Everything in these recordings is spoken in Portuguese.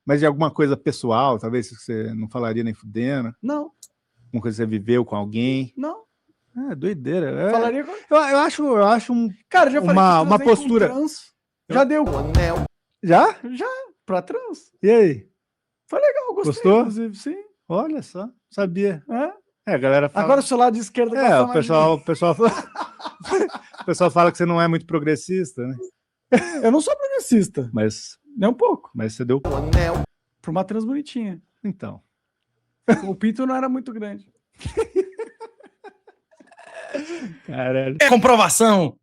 Mas de alguma coisa pessoal, talvez que você não falaria nem fudendo? Não. Uma coisa que você viveu com alguém? Não. Doideira. Falaria com... eu acho Cara, já falei que uma postura. Trans. Já deu. Já? Já, pra trans. E aí? Foi legal, gostei. Gostou? Inclusive, sim. Olha só, sabia. É. A galera fala... Agora o seu lado de esquerda gosta o pessoal o pessoal fala que você não é muito progressista, né? Eu não sou progressista. Mas... Nem um pouco. Mas você deu... Pra uma trans bonitinha. Então. O pinto não era muito grande. Caralho. É comprovação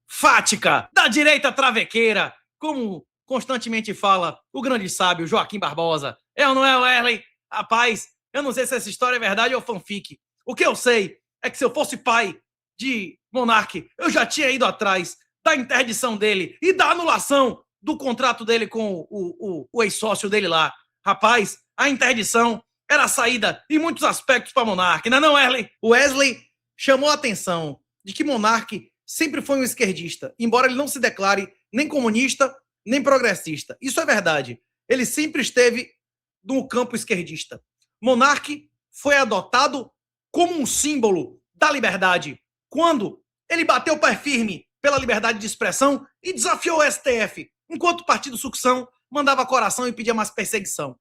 fática da direita travequeira, como constantemente fala o grande sábio Joaquim Barbosa. É ou não é, Wesley? Rapaz, eu não sei se essa história é verdade ou fanfic. O que eu sei é que se eu fosse pai de Monark, eu já tinha ido atrás da interdição dele e da anulação do contrato dele com o ex-sócio dele lá. Rapaz, a interdição era a saída em muitos aspectos para Monark, não é não, Wesley? O Wesley chamou a atenção de que Monark sempre foi um esquerdista, embora ele não se declare nem comunista, nem progressista. Isso é verdade. Ele sempre esteve no campo esquerdista. Monark foi adotado como um símbolo da liberdade quando ele bateu o pé firme pela liberdade de expressão e desafiou o STF, enquanto o Partido Sucção mandava coração e pedia mais perseguição.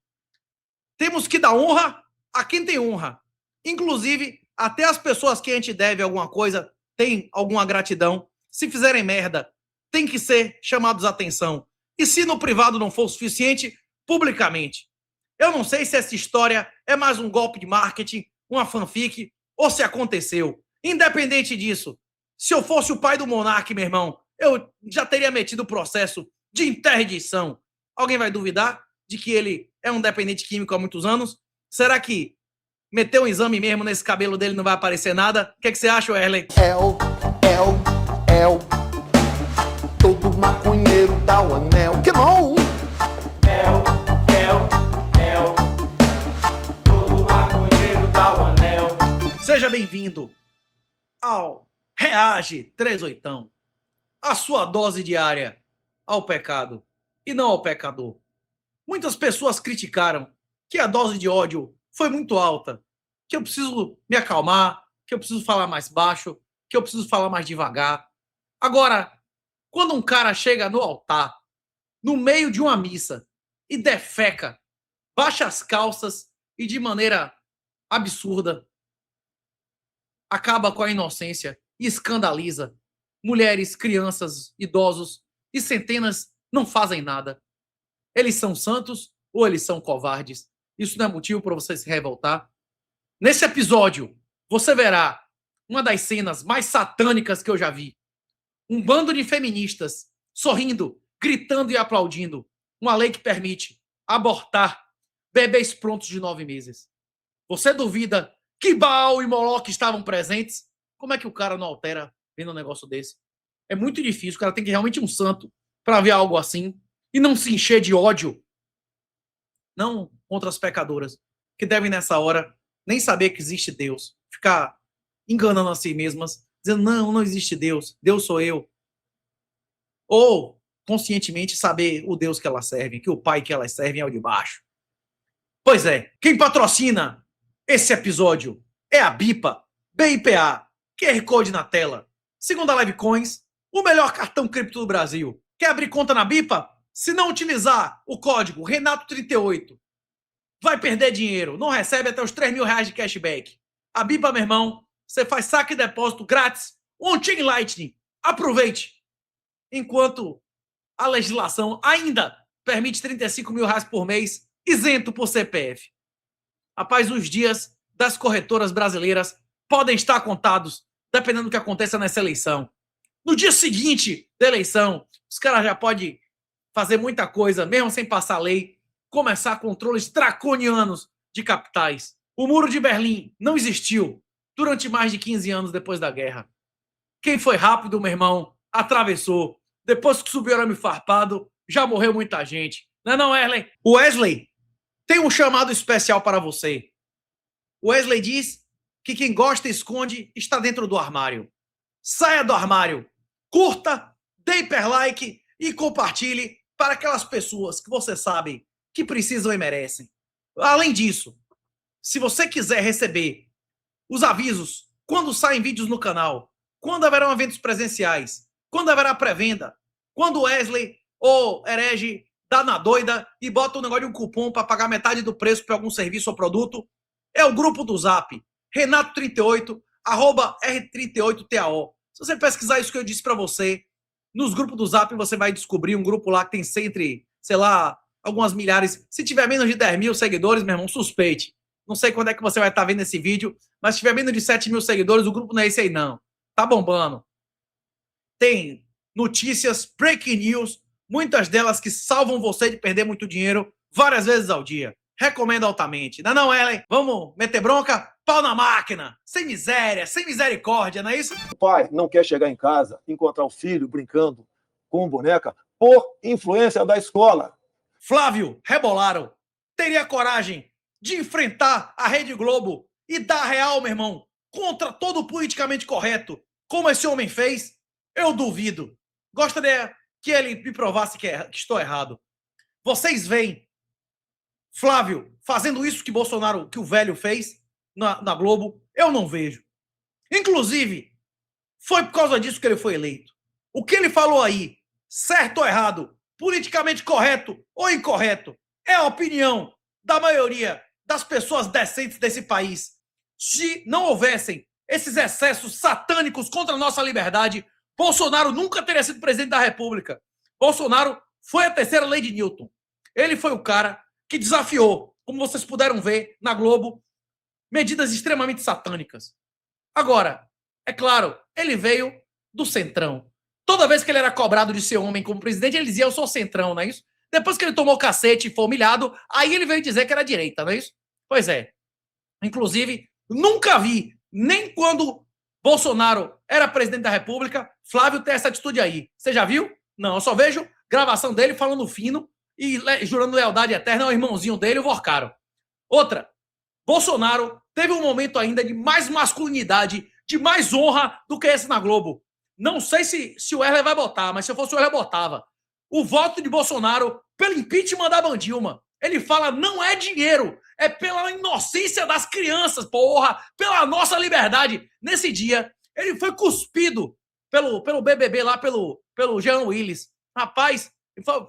Temos que dar honra a quem tem honra. Inclusive, até as pessoas que a gente deve alguma coisa têm alguma gratidão. Se fizerem merda, tem que ser chamados a atenção. E se no privado não for o suficiente, publicamente. Eu não sei se essa história é mais um golpe de marketing, uma fanfic, ou se aconteceu. Independente disso, se eu fosse o pai do Monark, meu irmão, eu já teria metido o processo de interdição. Alguém vai duvidar de que ele é um dependente químico há muitos anos? Será que meter um exame mesmo nesse cabelo dele não vai aparecer nada? O que você acha, Wesley? Todo maconheiro dá o anel. Que bom! Todo maconheiro dá o anel. Seja bem-vindo ao Reage 38, a sua dose diária ao pecado e não ao pecador. Muitas pessoas criticaram que a dose de ódio foi muito alta, que eu preciso me acalmar, que eu preciso falar mais baixo, que eu preciso falar mais devagar. Agora, quando um cara chega no altar, no meio de uma missa, e defeca, baixa as calças e de maneira absurda, acaba com a inocência e escandaliza mulheres, crianças, idosos, e centenas não fazem nada. Eles são santos ou eles são covardes? Isso não é motivo para você se revoltar? Nesse episódio, você verá uma das cenas mais satânicas que eu já vi. Um bando de feministas sorrindo, gritando e aplaudindo uma lei que permite abortar bebês prontos de 9 meses. Você duvida que Baal e Moloque estavam presentes? Como é que o cara não altera vendo um negócio desse? É muito difícil, o cara tem que ir realmente um santo para ver algo assim e não se encher de ódio. Não contra as pecadoras, que devem nessa hora nem saber que existe Deus. Ficar enganando a si mesmas, dizendo, não existe Deus, Deus sou eu. Ou, conscientemente, saber o Deus que elas servem, que o pai que elas servem é o de baixo. Pois é, quem patrocina esse episódio é a BIPA, BIPA, QR Code na tela. Segundo a Livecoins, o melhor cartão cripto do Brasil. Quer abrir conta na BIPA? Se não utilizar o código Renato38, vai perder dinheiro. Não recebe até os 3 mil reais de cashback. A BIPA, meu irmão, você faz saque e depósito grátis, on-chain Lightning. Aproveite. Enquanto a legislação ainda permite 35 mil reais por mês, isento por CPF. Rapaz, os dias das corretoras brasileiras podem estar contados, dependendo do que aconteça nessa eleição. No dia seguinte da eleição, os caras já podem fazer muita coisa, mesmo sem passar lei, começar controles draconianos de capitais. O Muro de Berlim não existiu durante mais de 15 anos depois da guerra. Quem foi rápido, meu irmão, atravessou. Depois que subiu o arame farpado, já morreu muita gente. Não é não, Wesley? O Wesley tem um chamado especial para você. O Wesley diz que quem gosta e esconde está dentro do armário. Saia do armário, curta, dê hiperlike e compartilhe para aquelas pessoas que você sabe que precisam e merecem. Além disso, se você quiser receber os avisos quando saem vídeos no canal, quando haverão eventos presenciais, quando haverá pré-venda, quando o Wesley ou Herege dá na doida e bota um negócio de um cupom para pagar metade do preço para algum serviço ou produto, é o grupo do Zap, Renato38, @R38TAO. Se você pesquisar isso que eu disse para você, nos grupos do Zap você vai descobrir um grupo lá que tem sempre, sei lá, algumas milhares. Se tiver menos de 10 mil seguidores, meu irmão, suspeite. Não sei quando é que você vai estar vendo esse vídeo, mas se tiver menos de 7 mil seguidores, o grupo não é esse aí, não. Tá bombando. Tem notícias, breaking news, muitas delas que salvam você de perder muito dinheiro várias vezes ao dia. Recomendo altamente. Não é não, Ellen? Vamos meter bronca? Pau na máquina. Sem miséria, sem misericórdia, não é isso? O pai não quer chegar em casa, encontrar o filho brincando com boneca por influência da escola. Flávio Rebolaro teria coragem de enfrentar a Rede Globo e dar real, meu irmão, contra todo o politicamente correto, como esse homem fez? Eu duvido. Gostaria que ele me provasse que estou errado. Vocês veem Flávio fazendo isso que Bolsonaro, que o velho fez na Globo? Eu não vejo. Inclusive, foi por causa disso que ele foi eleito. O que ele falou aí, certo ou errado, politicamente correto ou incorreto, é a opinião da maioria das pessoas decentes desse país. Se não houvessem esses excessos satânicos contra a nossa liberdade, Bolsonaro nunca teria sido presidente da República. Bolsonaro foi a terceira lei de Newton. Ele foi o cara que desafiou, como vocês puderam ver na Globo, medidas extremamente satânicas. Agora, é claro, ele veio do Centrão. Toda vez que ele era cobrado de ser homem como presidente, ele dizia, eu sou Centrão, não é isso? Depois que ele tomou cacete e foi humilhado, aí ele veio dizer que era direita, não é isso? Pois é. Inclusive, nunca vi, nem quando Bolsonaro era presidente da República, Flávio ter essa atitude aí. Você já viu? Não, eu só vejo gravação dele falando fino e jurando lealdade eterna ao irmãozinho dele, o Vorcaro. Outra, Bolsonaro teve um momento ainda de mais masculinidade, de mais honra do que esse na Globo. Não sei se o Wesley vai botar, mas se eu fosse o Wesley, botava. O voto de Bolsonaro pelo impeachment da Bandilma. Ele fala, não é dinheiro, é pela inocência das crianças, porra, pela nossa liberdade. Nesse dia, ele foi cuspido pelo BBB lá, pelo Jean Willis. Rapaz,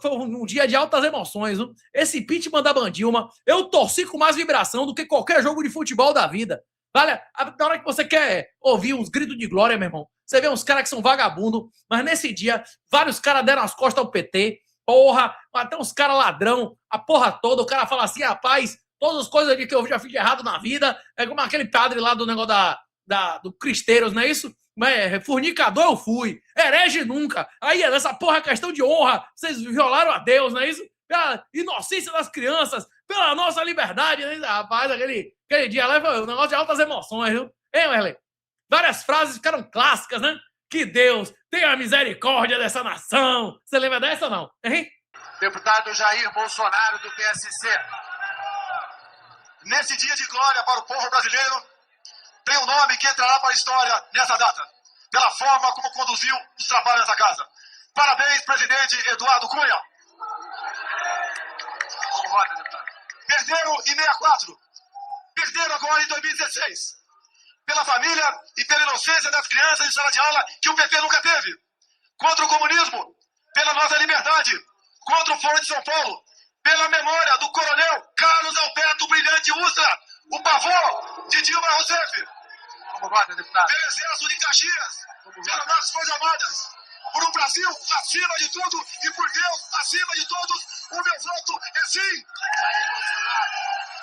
foi um dia de altas emoções. Viu? Esse impeachment da Bandilma, eu torci com mais vibração do que qualquer jogo de futebol da vida. Olha, na hora que você quer ouvir uns gritos de glória, meu irmão, você vê uns caras que são vagabundos, mas nesse dia, vários caras deram as costas ao PT, porra, até uns caras ladrão, a porra toda, o cara fala assim, rapaz, todas as coisas que eu já fiz de errado na vida, é como aquele padre lá do negócio do Cristeiros, não é isso? Mas fornicador eu fui, herege nunca, aí essa porra é questão de honra, vocês violaram a Deus, não é isso? Pela inocência das crianças, pela nossa liberdade, né? Rapaz, aquele dia leva um negócio de altas emoções, viu? Hein, Wesley? Várias frases ficaram clássicas, né? Que Deus tenha misericórdia dessa nação. Você lembra dessa ou não? Hein? Deputado Jair Bolsonaro, do PSC. Nesse dia de glória para o povo brasileiro, tem um nome que entrará para a história nessa data, pela forma como conduziu os trabalhos dessa casa. Parabéns, presidente Eduardo Cunha. Como vota, deputado? Perderam em 64. Perderam agora em 2016. Pela família e pela inocência das crianças em sala de aula que o PT nunca teve. Contra o comunismo, pela nossa liberdade. Contra o Foro de São Paulo, pela memória do coronel Carlos Alberto Brilhante Ustra, o pavor de Dilma Rousseff. Como vota, deputado? Pelo Exército de Caxias, pelas nossas Forças Armadas, por um Brasil acima de tudo e por Deus acima de todos, o meu voto é sim. Jair Bolsonaro,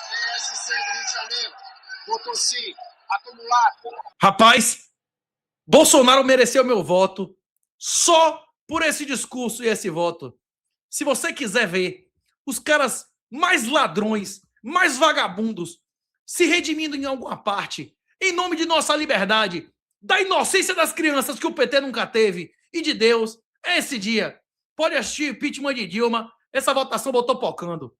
PSC do Rio de Janeiro, votou sim. Acumular. Rapaz, Bolsonaro mereceu meu voto só por esse discurso e esse voto. Se você quiser ver os caras mais ladrões, mais vagabundos, se redimindo em alguma parte, em nome de nossa liberdade, da inocência das crianças que o PT nunca teve, e de Deus, é esse dia. Pode assistir impeachment de Dilma, essa votação botou pocando.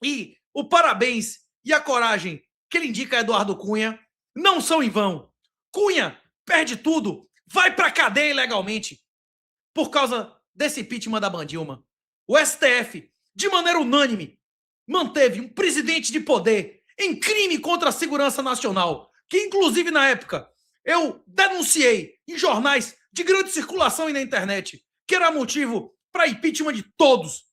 E o parabéns e a coragem que ele indica a Eduardo Cunha não são em vão. Cunha perde tudo, vai pra cadeia ilegalmente por causa desse impeachment da Bandilma. O STF, de maneira unânime, manteve um presidente de poder em crime contra a segurança nacional, que inclusive na época eu denunciei em jornais de grande circulação e na internet, que era motivo para impeachment de todos.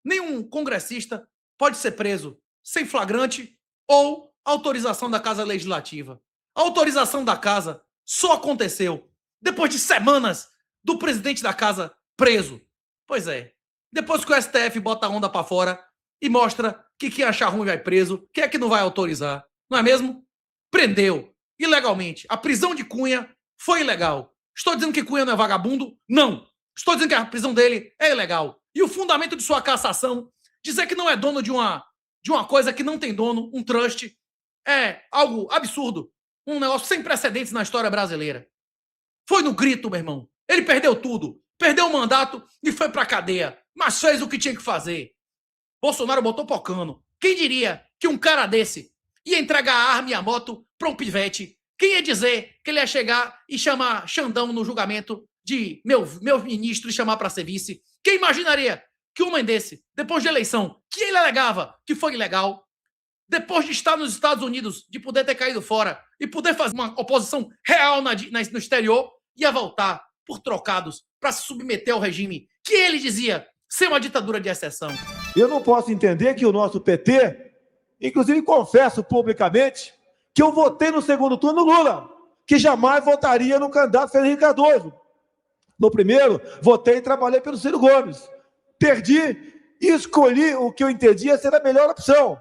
Nenhum congressista pode ser preso sem flagrante ou autorização da Casa Legislativa. A autorização da Casa só aconteceu depois de semanas do presidente da Casa preso. Pois é, depois que o STF bota a onda para fora e mostra que quem achar ruim vai preso, quem é que não vai autorizar? Não é mesmo? Prendeu ilegalmente. A prisão de Cunha foi ilegal. Estou dizendo que Cunha não é vagabundo? Não. Estou dizendo que a prisão dele é ilegal. E o fundamento de sua cassação, dizer que não é dono de uma coisa que não tem dono, um trust, é algo absurdo. Um negócio sem precedentes na história brasileira. Foi no grito, meu irmão. Ele perdeu tudo. Perdeu o mandato e foi pra cadeia. Mas fez o que tinha que fazer. Bolsonaro botou pocano. Quem diria que um cara desse ia entregar a arma e a moto pra um pivete? Quem ia dizer que ele ia chegar e chamar Xandão no julgamento de meu ministro e chamar pra ser vice? Quem imaginaria que um homem desse, depois de eleição, que ele alegava que foi ilegal, depois de estar nos Estados Unidos, de poder ter caído fora e poder fazer uma oposição real no exterior, ia voltar por trocados para se submeter ao regime que ele dizia ser uma ditadura de exceção. Eu não posso entender que o nosso PT, inclusive confesso publicamente, que eu votei no segundo turno no Lula, que jamais votaria no candidato Fernando Cardoso. No primeiro, votei e trabalhei pelo Ciro Gomes. Perdi e escolhi o que eu entendia ser a melhor opção.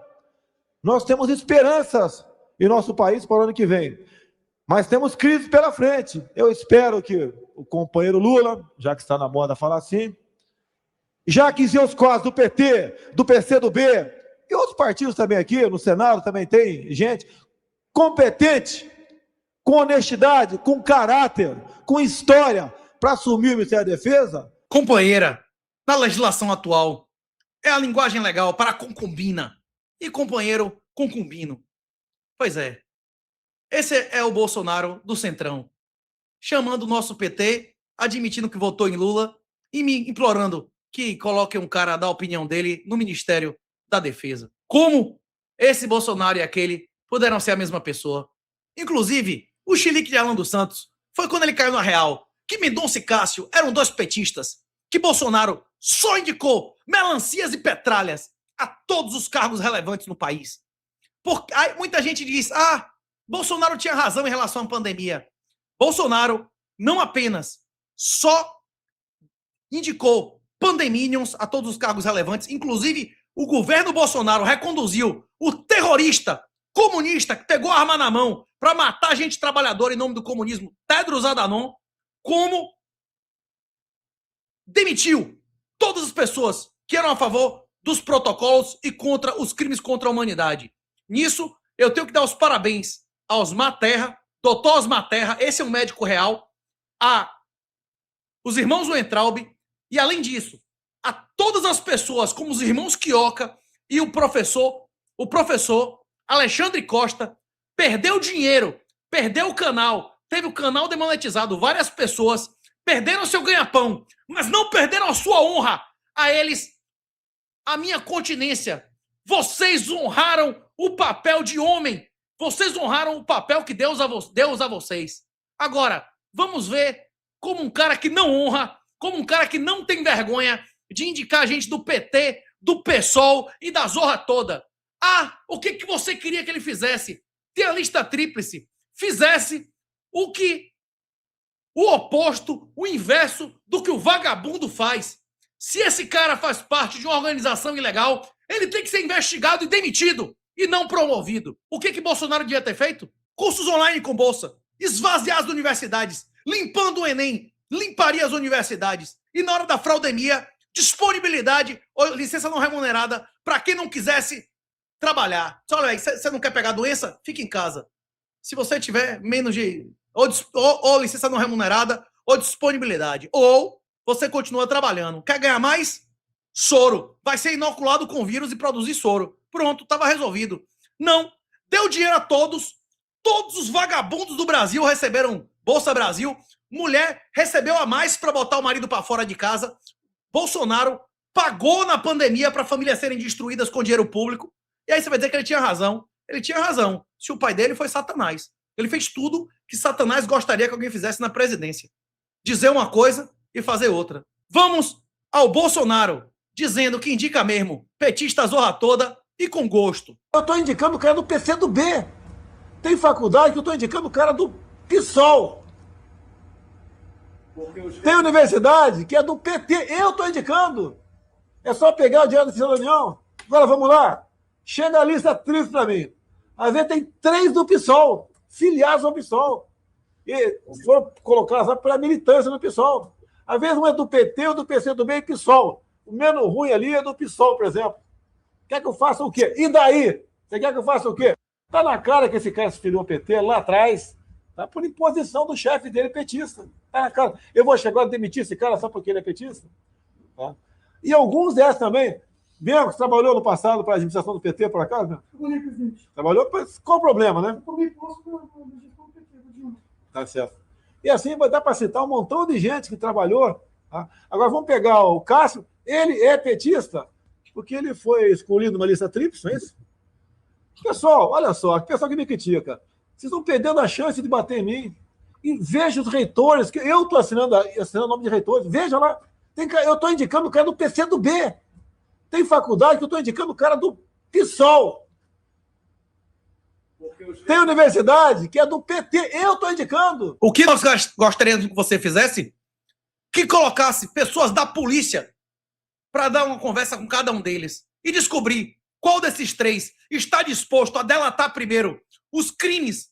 Nós temos esperanças em nosso país para o ano que vem, mas temos crise pela frente. Eu espero que o companheiro Lula, já que está na moda falar assim, já que seus quadros do PT, do PCdoB e outros partidos também aqui, no Senado também tem gente competente, com honestidade, com caráter, com história, para assumir o Ministério da Defesa. Companheira, na legislação atual, é a linguagem legal para concubina e companheiro concubino. Pois é, esse é o Bolsonaro do Centrão, chamando o nosso PT, admitindo que votou em Lula e me implorando que coloque um cara da opinião dele no Ministério da Defesa. Como esse Bolsonaro e aquele puderam ser a mesma pessoa? Inclusive, o chilique de Alan dos Santos foi quando ele caiu na real, que Mendonça e Cássio eram dois petistas, que Bolsonaro só indicou melancias e petralhas a todos os cargos relevantes no país. Aí muita gente diz, Bolsonaro tinha razão em relação à pandemia. Bolsonaro não apenas só indicou pandeminions a todos os cargos relevantes, inclusive o governo Bolsonaro reconduziu o terrorista comunista que pegou a arma na mão para matar gente trabalhadora em nome do comunismo, Tedros Adhanom, como demitiu todas as pessoas que eram a favor dos protocolos e contra os crimes contra a humanidade. Nisso, eu tenho que dar os parabéns a Osmar Terra, doutor Osmar Terra, esse é um médico real, a os irmãos Weintraub e, além disso, a todas as pessoas, como os irmãos Quioca e o professor Alexandre Costa, perdeu dinheiro, perdeu o canal, teve o canal demonetizado, várias pessoas perderam seu ganha-pão, mas não perderam a sua honra. A eles, a minha continência. Vocês honraram o papel de homem. Vocês honraram o papel que Deus a vocês. Agora, vamos ver como um cara que não honra, como um cara que não tem vergonha de indicar a gente do PT, do PSOL e da zorra toda. O que você queria que ele fizesse? Tem a lista tríplice. Fizesse o oposto, o inverso do que o vagabundo faz. Se esse cara faz parte de uma organização ilegal, ele tem que ser investigado e demitido, e não promovido. O que Bolsonaro devia ter feito? Cursos online com bolsa, esvaziar as universidades, limpando o Enem, limparia as universidades. E na hora da fraudemia, disponibilidade ou licença não remunerada para quem não quisesse trabalhar. Olha aí, você não quer pegar doença? Fica em casa. Se você tiver menos de... Ou licença não remunerada, ou disponibilidade. Ou você continua trabalhando. Quer ganhar mais? Soro. Vai ser inoculado com vírus e produzir soro. Pronto, estava resolvido. Não. Deu dinheiro a todos. Todos os vagabundos do Brasil receberam Bolsa Brasil. Mulher recebeu a mais para botar o marido para fora de casa. Bolsonaro pagou na pandemia para famílias serem destruídas com dinheiro público. E aí você vai dizer que ele tinha razão. Ele tinha razão. Se o pai dele foi Satanás. Ele fez tudo que Satanás gostaria que alguém fizesse na presidência. Dizer uma coisa e fazer outra. Vamos ao Bolsonaro, dizendo que indica mesmo petista zorra toda e com gosto. Eu estou indicando o cara do PCdoB. Tem faculdade que eu estou indicando o cara do PSOL. Tem universidade que é do PT. Eu estou indicando. É só pegar o Diário da União. Agora vamos lá. Chega a lista triste para mim. Às vezes tem 3 do PSOL, filiados ao PSOL. E foram colocados pela militância no PSOL. Às vezes um é do PT, ou do PCdoB e PSOL. O menos ruim ali é do PSOL, por exemplo. Quer que eu faça o quê? E daí? Você quer que eu faça o quê? Tá na cara que esse cara se filiou ao PT lá atrás. Tá por imposição do chefe dele, petista. Tá na cara. Eu vou chegar a demitir esse cara só porque ele é petista? Tá? E alguns desses também. Bianco, você trabalhou no passado para a administração do PT, por acaso? Trabalhei, presidente. Trabalhou? Qual o problema, né? Eu tomei posse da gestão do PT, do Dilma. Tá certo. E assim vai dar para citar um montão de gente que trabalhou. Tá? Agora vamos pegar o Cássio. Ele é petista porque ele foi escolhido numa lista tríplice, não é isso? Pessoal, olha só, o pessoal que me critica. Vocês estão perdendo a chance de bater em mim. E veja os reitores, que eu estou assinando o nome de reitores. Veja lá. Eu estou indicando o cara do PCdoB. Tem faculdade que eu estou indicando o cara do PSOL. Tem universidade que é do PT. Eu estou indicando. O que nós gostaríamos que você fizesse? Que colocasse pessoas da polícia para dar uma conversa com cada um deles e descobrir qual desses 3 está disposto a delatar primeiro os crimes,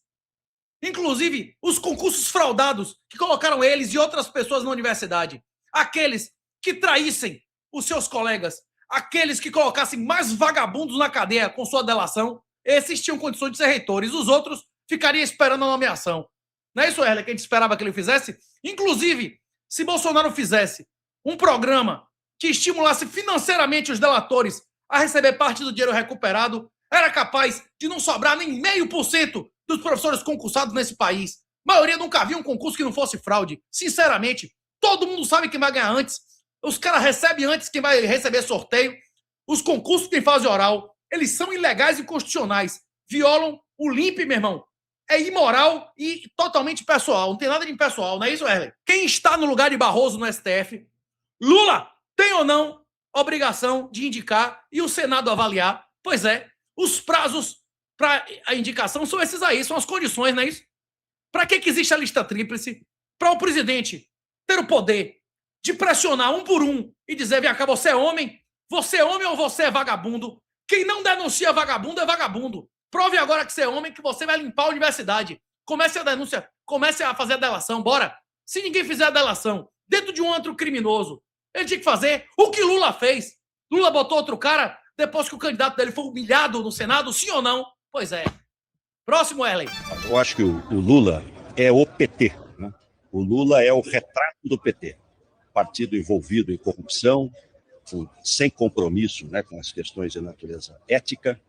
inclusive os concursos fraudados que colocaram eles e outras pessoas na universidade. Aqueles que traíssem os seus colegas, aqueles que colocassem mais vagabundos na cadeia com sua delação, esses tinham condições de ser reitores. Os outros ficariam esperando a nomeação. Não é isso, Erle, que a gente esperava que ele fizesse? Inclusive, se Bolsonaro fizesse um programa que estimulasse financeiramente os delatores a receber parte do dinheiro recuperado, era capaz de não sobrar nem 0,5% dos professores concursados nesse país. A maioria nunca viu um concurso que não fosse fraude. Sinceramente, todo mundo sabe quem vai ganhar antes. Os caras recebem antes quem vai receber sorteio. Os concursos que tem fase oral, eles são ilegais e inconstitucionais. Violam o LIMP, meu irmão. É imoral e totalmente pessoal. Não tem nada de impessoal, não é isso, Erle? Quem está no lugar de Barroso no STF, Lula tem ou não obrigação de indicar e o Senado avaliar? Pois é, os prazos para a indicação são esses aí, são as condições, não é isso? Para que existe a lista tríplice? Para o presidente ter o poder de pressionar um por um e dizer, vem cá, você é homem ou você é vagabundo? Quem não denuncia vagabundo é vagabundo. Prove agora que você é homem, que você vai limpar a universidade. Comece a denúncia, comece a fazer a delação, bora. Se ninguém fizer a delação dentro de um antro criminoso, ele tinha que fazer o que Lula fez. Lula botou outro cara depois que o candidato dele foi humilhado no Senado, sim ou não? Pois é. Próximo, Erlen. Eu acho que o Lula é o PT. Né? O Lula é o retrato do PT. Partido envolvido em corrupção, sem compromisso, né, com as questões de natureza ética,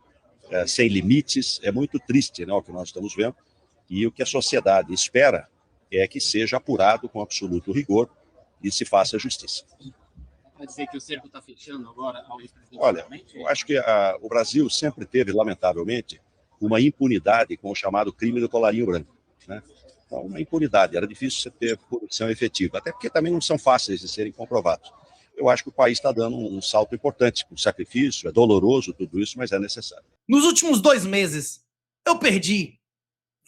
sem limites. É muito triste, né, o que nós estamos vendo. E o que a sociedade espera é que seja apurado com absoluto rigor e se faça justiça. Pode dizer que o cerco está fechando agora ao ex-presidente? Olha, eu acho que o Brasil sempre teve, lamentavelmente, uma impunidade com o chamado crime do colarinho branco. Né? Então, uma impunidade. Era difícil você ter corrupção efetiva, até porque também não são fáceis de serem comprovados. Eu acho que o país está dando um salto importante, com sacrifício, é doloroso tudo isso, mas é necessário. Nos últimos 2 meses, eu perdi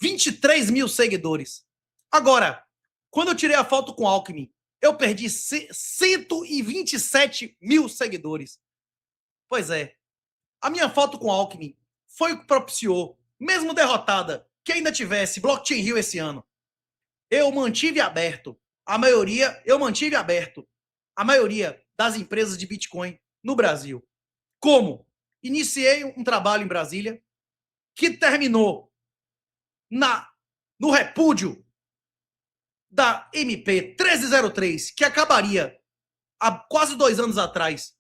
23 mil seguidores. Agora, quando eu tirei a foto com Alckmin, eu perdi 127 mil seguidores. Pois é, a minha foto com Alckmin foi o que propiciou, mesmo derrotada, que ainda tivesse Blockchain Rio esse ano. Eu mantive aberto a maioria das empresas de Bitcoin no Brasil. Como? Iniciei um trabalho em Brasília que terminou no repúdio da MP 1303, que acabaria há quase 2 anos atrás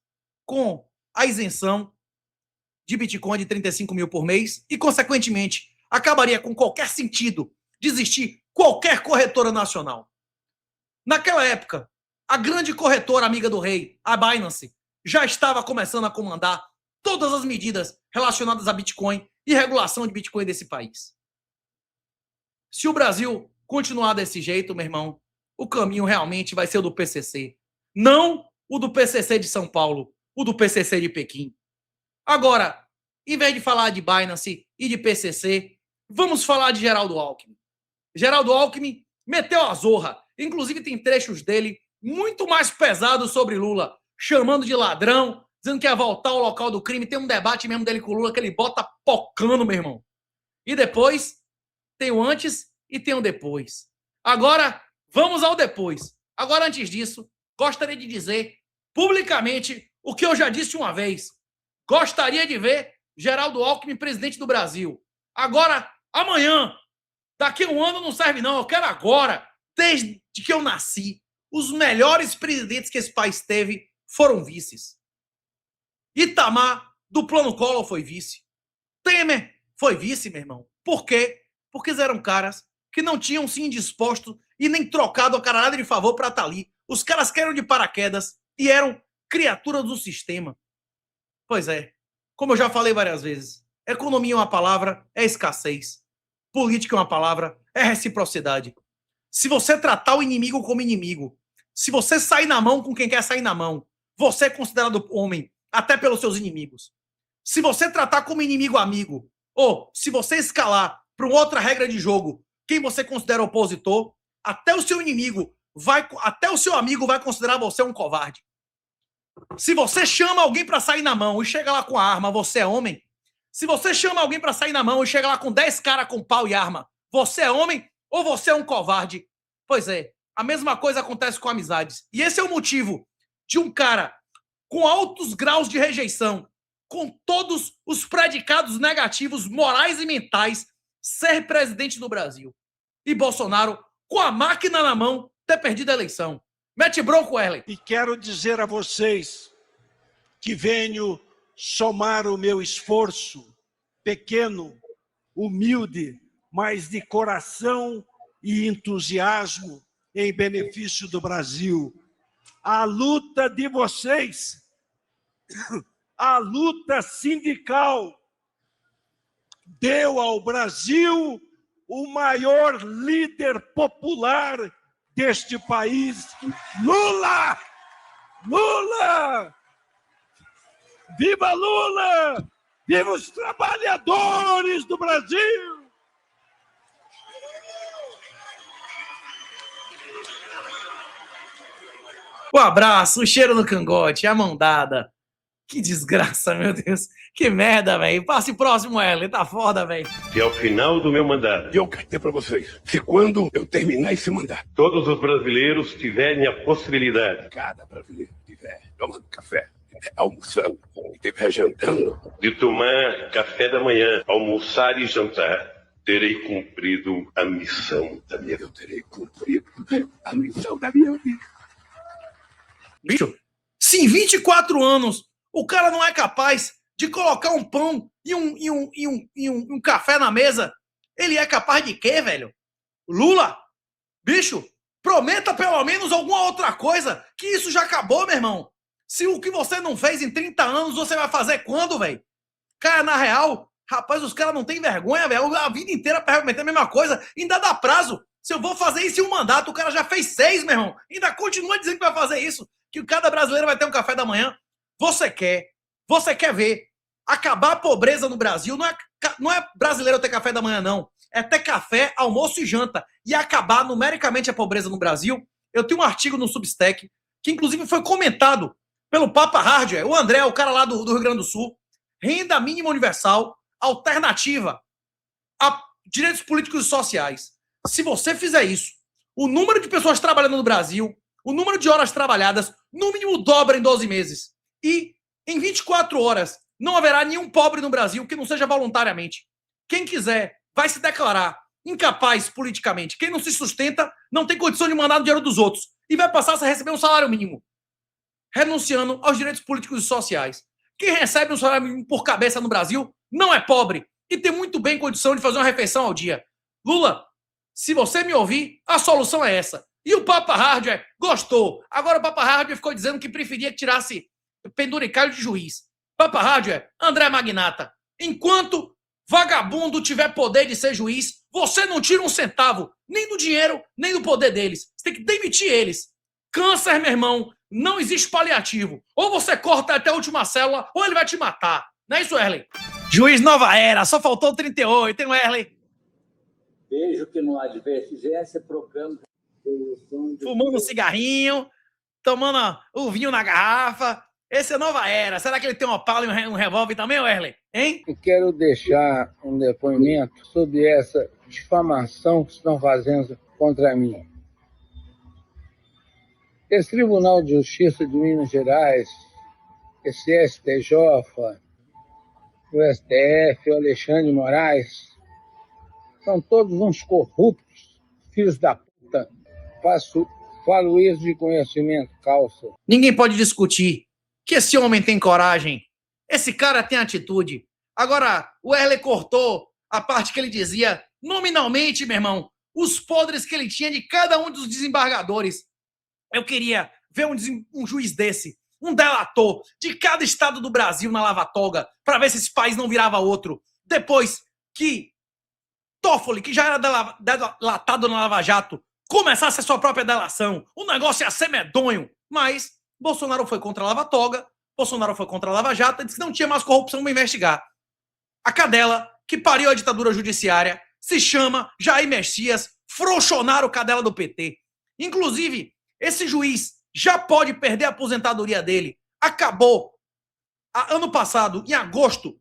com a isenção de Bitcoin de 35 mil por mês e, consequentemente, acabaria com qualquer sentido de existir qualquer corretora nacional. Naquela época, a grande corretora amiga do rei, a Binance, já estava começando a comandar todas as medidas relacionadas a Bitcoin e regulação de Bitcoin desse país. Se o Brasil continuar desse jeito, meu irmão, o caminho realmente vai ser o do PCC. Não o do PCC de São Paulo, o do PCC de Pequim. Agora, em vez de falar de Binance e de PCC, vamos falar de Geraldo Alckmin. Geraldo Alckmin meteu a zorra. Inclusive tem trechos dele muito mais pesados sobre Lula, chamando de ladrão, dizendo que ia voltar ao local do crime. Tem um debate mesmo dele com o Lula que ele bota pocando, meu irmão. E depois tem o antes e tem o depois. Agora, vamos ao depois. Agora, antes disso, gostaria de dizer publicamente o que eu já disse uma vez. Gostaria de ver Geraldo Alckmin presidente do Brasil. Agora, amanhã, daqui a um ano não serve não. Eu quero agora, desde que eu nasci. Os melhores presidentes que esse país teve foram vices. Itamar, do Plano Collor, foi vice. Temer foi vice, meu irmão. Por quê? Porque eles eram caras que não tinham se indisposto e nem trocado a caralhada de favor para estar ali. Os caras caíram de paraquedas e eram criaturas do sistema. Pois é, como eu já falei várias vezes, economia é uma palavra, é escassez. Política é uma palavra, é reciprocidade. Se você tratar o inimigo como inimigo, se você sair na mão com quem quer sair na mão, você é considerado homem, até pelos seus inimigos. Se você tratar como inimigo amigo, ou se você escalar para uma outra regra de jogo, quem você considera opositor, até o seu inimigo, até o seu amigo vai considerar você um covarde. Se você chama alguém para sair na mão e chega lá com a arma, você é homem. Se você chama alguém para sair na mão e chega lá com 10 caras com pau e arma, você é homem ou você é um covarde? Pois é, a mesma coisa acontece com amizades. E esse é o motivo de um cara com altos graus de rejeição, com todos os predicados negativos morais e mentais, ser presidente do Brasil. E Bolsonaro, com a máquina na mão, ter perdido a eleição. Mete bronco, Erlen. E quero dizer a vocês que venho somar o meu esforço, pequeno, humilde, mas de coração e entusiasmo em benefício do Brasil. A luta de vocês, a luta sindical, deu ao Brasil o maior líder popular deste país, Lula! Lula! Viva Lula! Viva os trabalhadores do Brasil! Um abraço, um cheiro no cangote, a mão dada. Que desgraça, meu Deus. Que merda, velho. Passe próximo, Erlen. Tá foda, velho. E ao final do meu mandato, eu quero dizer para vocês, se quando eu terminar esse mandato, todos os brasileiros tiverem a possibilidade, cada brasileiro tiver tomando café, almoçando, estiver jantando, de tomar café da manhã, almoçar e jantar, terei cumprido a missão da minha vida. Eu terei cumprido a missão da minha vida. Bicho, se em 24 anos o cara não é capaz de colocar um pão e um café na mesa, ele é capaz de quê, velho? Lula, bicho, prometa pelo menos alguma outra coisa, que isso já acabou, meu irmão. Se o que você não fez em 30 anos, você vai fazer quando, velho? Cara, na real, rapaz, os caras não têm vergonha, velho. A vida inteira prometendo a mesma coisa, ainda dá prazo. Se eu vou fazer isso em um mandato, o cara já fez 6, meu irmão. Ainda continua dizendo que vai fazer isso, que cada brasileiro vai ter um café da manhã. Você quer ver acabar a pobreza no Brasil, não é brasileiro ter café da manhã, não. É ter café, almoço e janta. E acabar numericamente a pobreza no Brasil. Eu tenho um artigo no Substack, que inclusive foi comentado pelo Papa Hardware, o André, o cara lá do Rio Grande do Sul. Renda mínima universal, alternativa a direitos políticos e sociais. Se você fizer isso, o número de pessoas trabalhando no Brasil, o número de horas trabalhadas, no mínimo dobra em 12 meses. E em 24 horas, não haverá nenhum pobre no Brasil que não seja voluntariamente. Quem quiser vai se declarar incapaz politicamente. Quem não se sustenta não tem condição de mandar no dinheiro dos outros. E vai passar a receber um salário mínimo, renunciando aos direitos políticos e sociais. Quem recebe um salário mínimo por cabeça no Brasil não é pobre e tem muito bem condição de fazer uma refeição ao dia. Lula, se você me ouvir, a solução é essa. E o Papa Hardware gostou. Agora o Papa Hardware ficou dizendo que preferia que tirasse penduricalho de juiz. Vai pra rádio, André Magnata. Enquanto vagabundo tiver poder de ser juiz, você não tira um centavo, nem do dinheiro, nem do poder deles. Você tem que demitir eles. Câncer, meu irmão, não existe paliativo. Ou você corta até a última célula, ou ele vai te matar. Não é isso, Erley? Juiz Nova Era, só faltou 38, hein, Erley? Vejo que no Advergência programa... Fumando um cigarrinho, tomando o vinho na garrafa. Esse é Nova Era. Será que ele tem uma pala e um revólver também, Erley? Hein? Eu quero deixar um depoimento sobre essa difamação que estão fazendo contra mim. Esse Tribunal de Justiça de Minas Gerais, esse STJ, o STF, o Alexandre de Moraes, são todos uns corruptos, filhos da puta. Falo isso de conhecimento, calça. Ninguém pode discutir que esse homem tem coragem. Esse cara tem atitude. Agora, o Erley cortou a parte que ele dizia, nominalmente, meu irmão, os podres que ele tinha de cada um dos desembargadores. Eu queria ver um juiz desse, um delator de cada estado do Brasil na lava-toga, para ver se esse país não virava outro. Depois que Toffoli, que já era delatado na Lava Jato, começasse a sua própria delação, o negócio ia ser medonho. Mas Bolsonaro foi contra a lava-toga, Bolsonaro foi contra a Lava Jato e disse que não tinha mais corrupção para investigar. A cadela que pariu a ditadura judiciária se chama Jair Messias, frouxonaram cadela do PT. Inclusive, esse juiz já pode perder a aposentadoria dele. Acabou, ano passado, em agosto,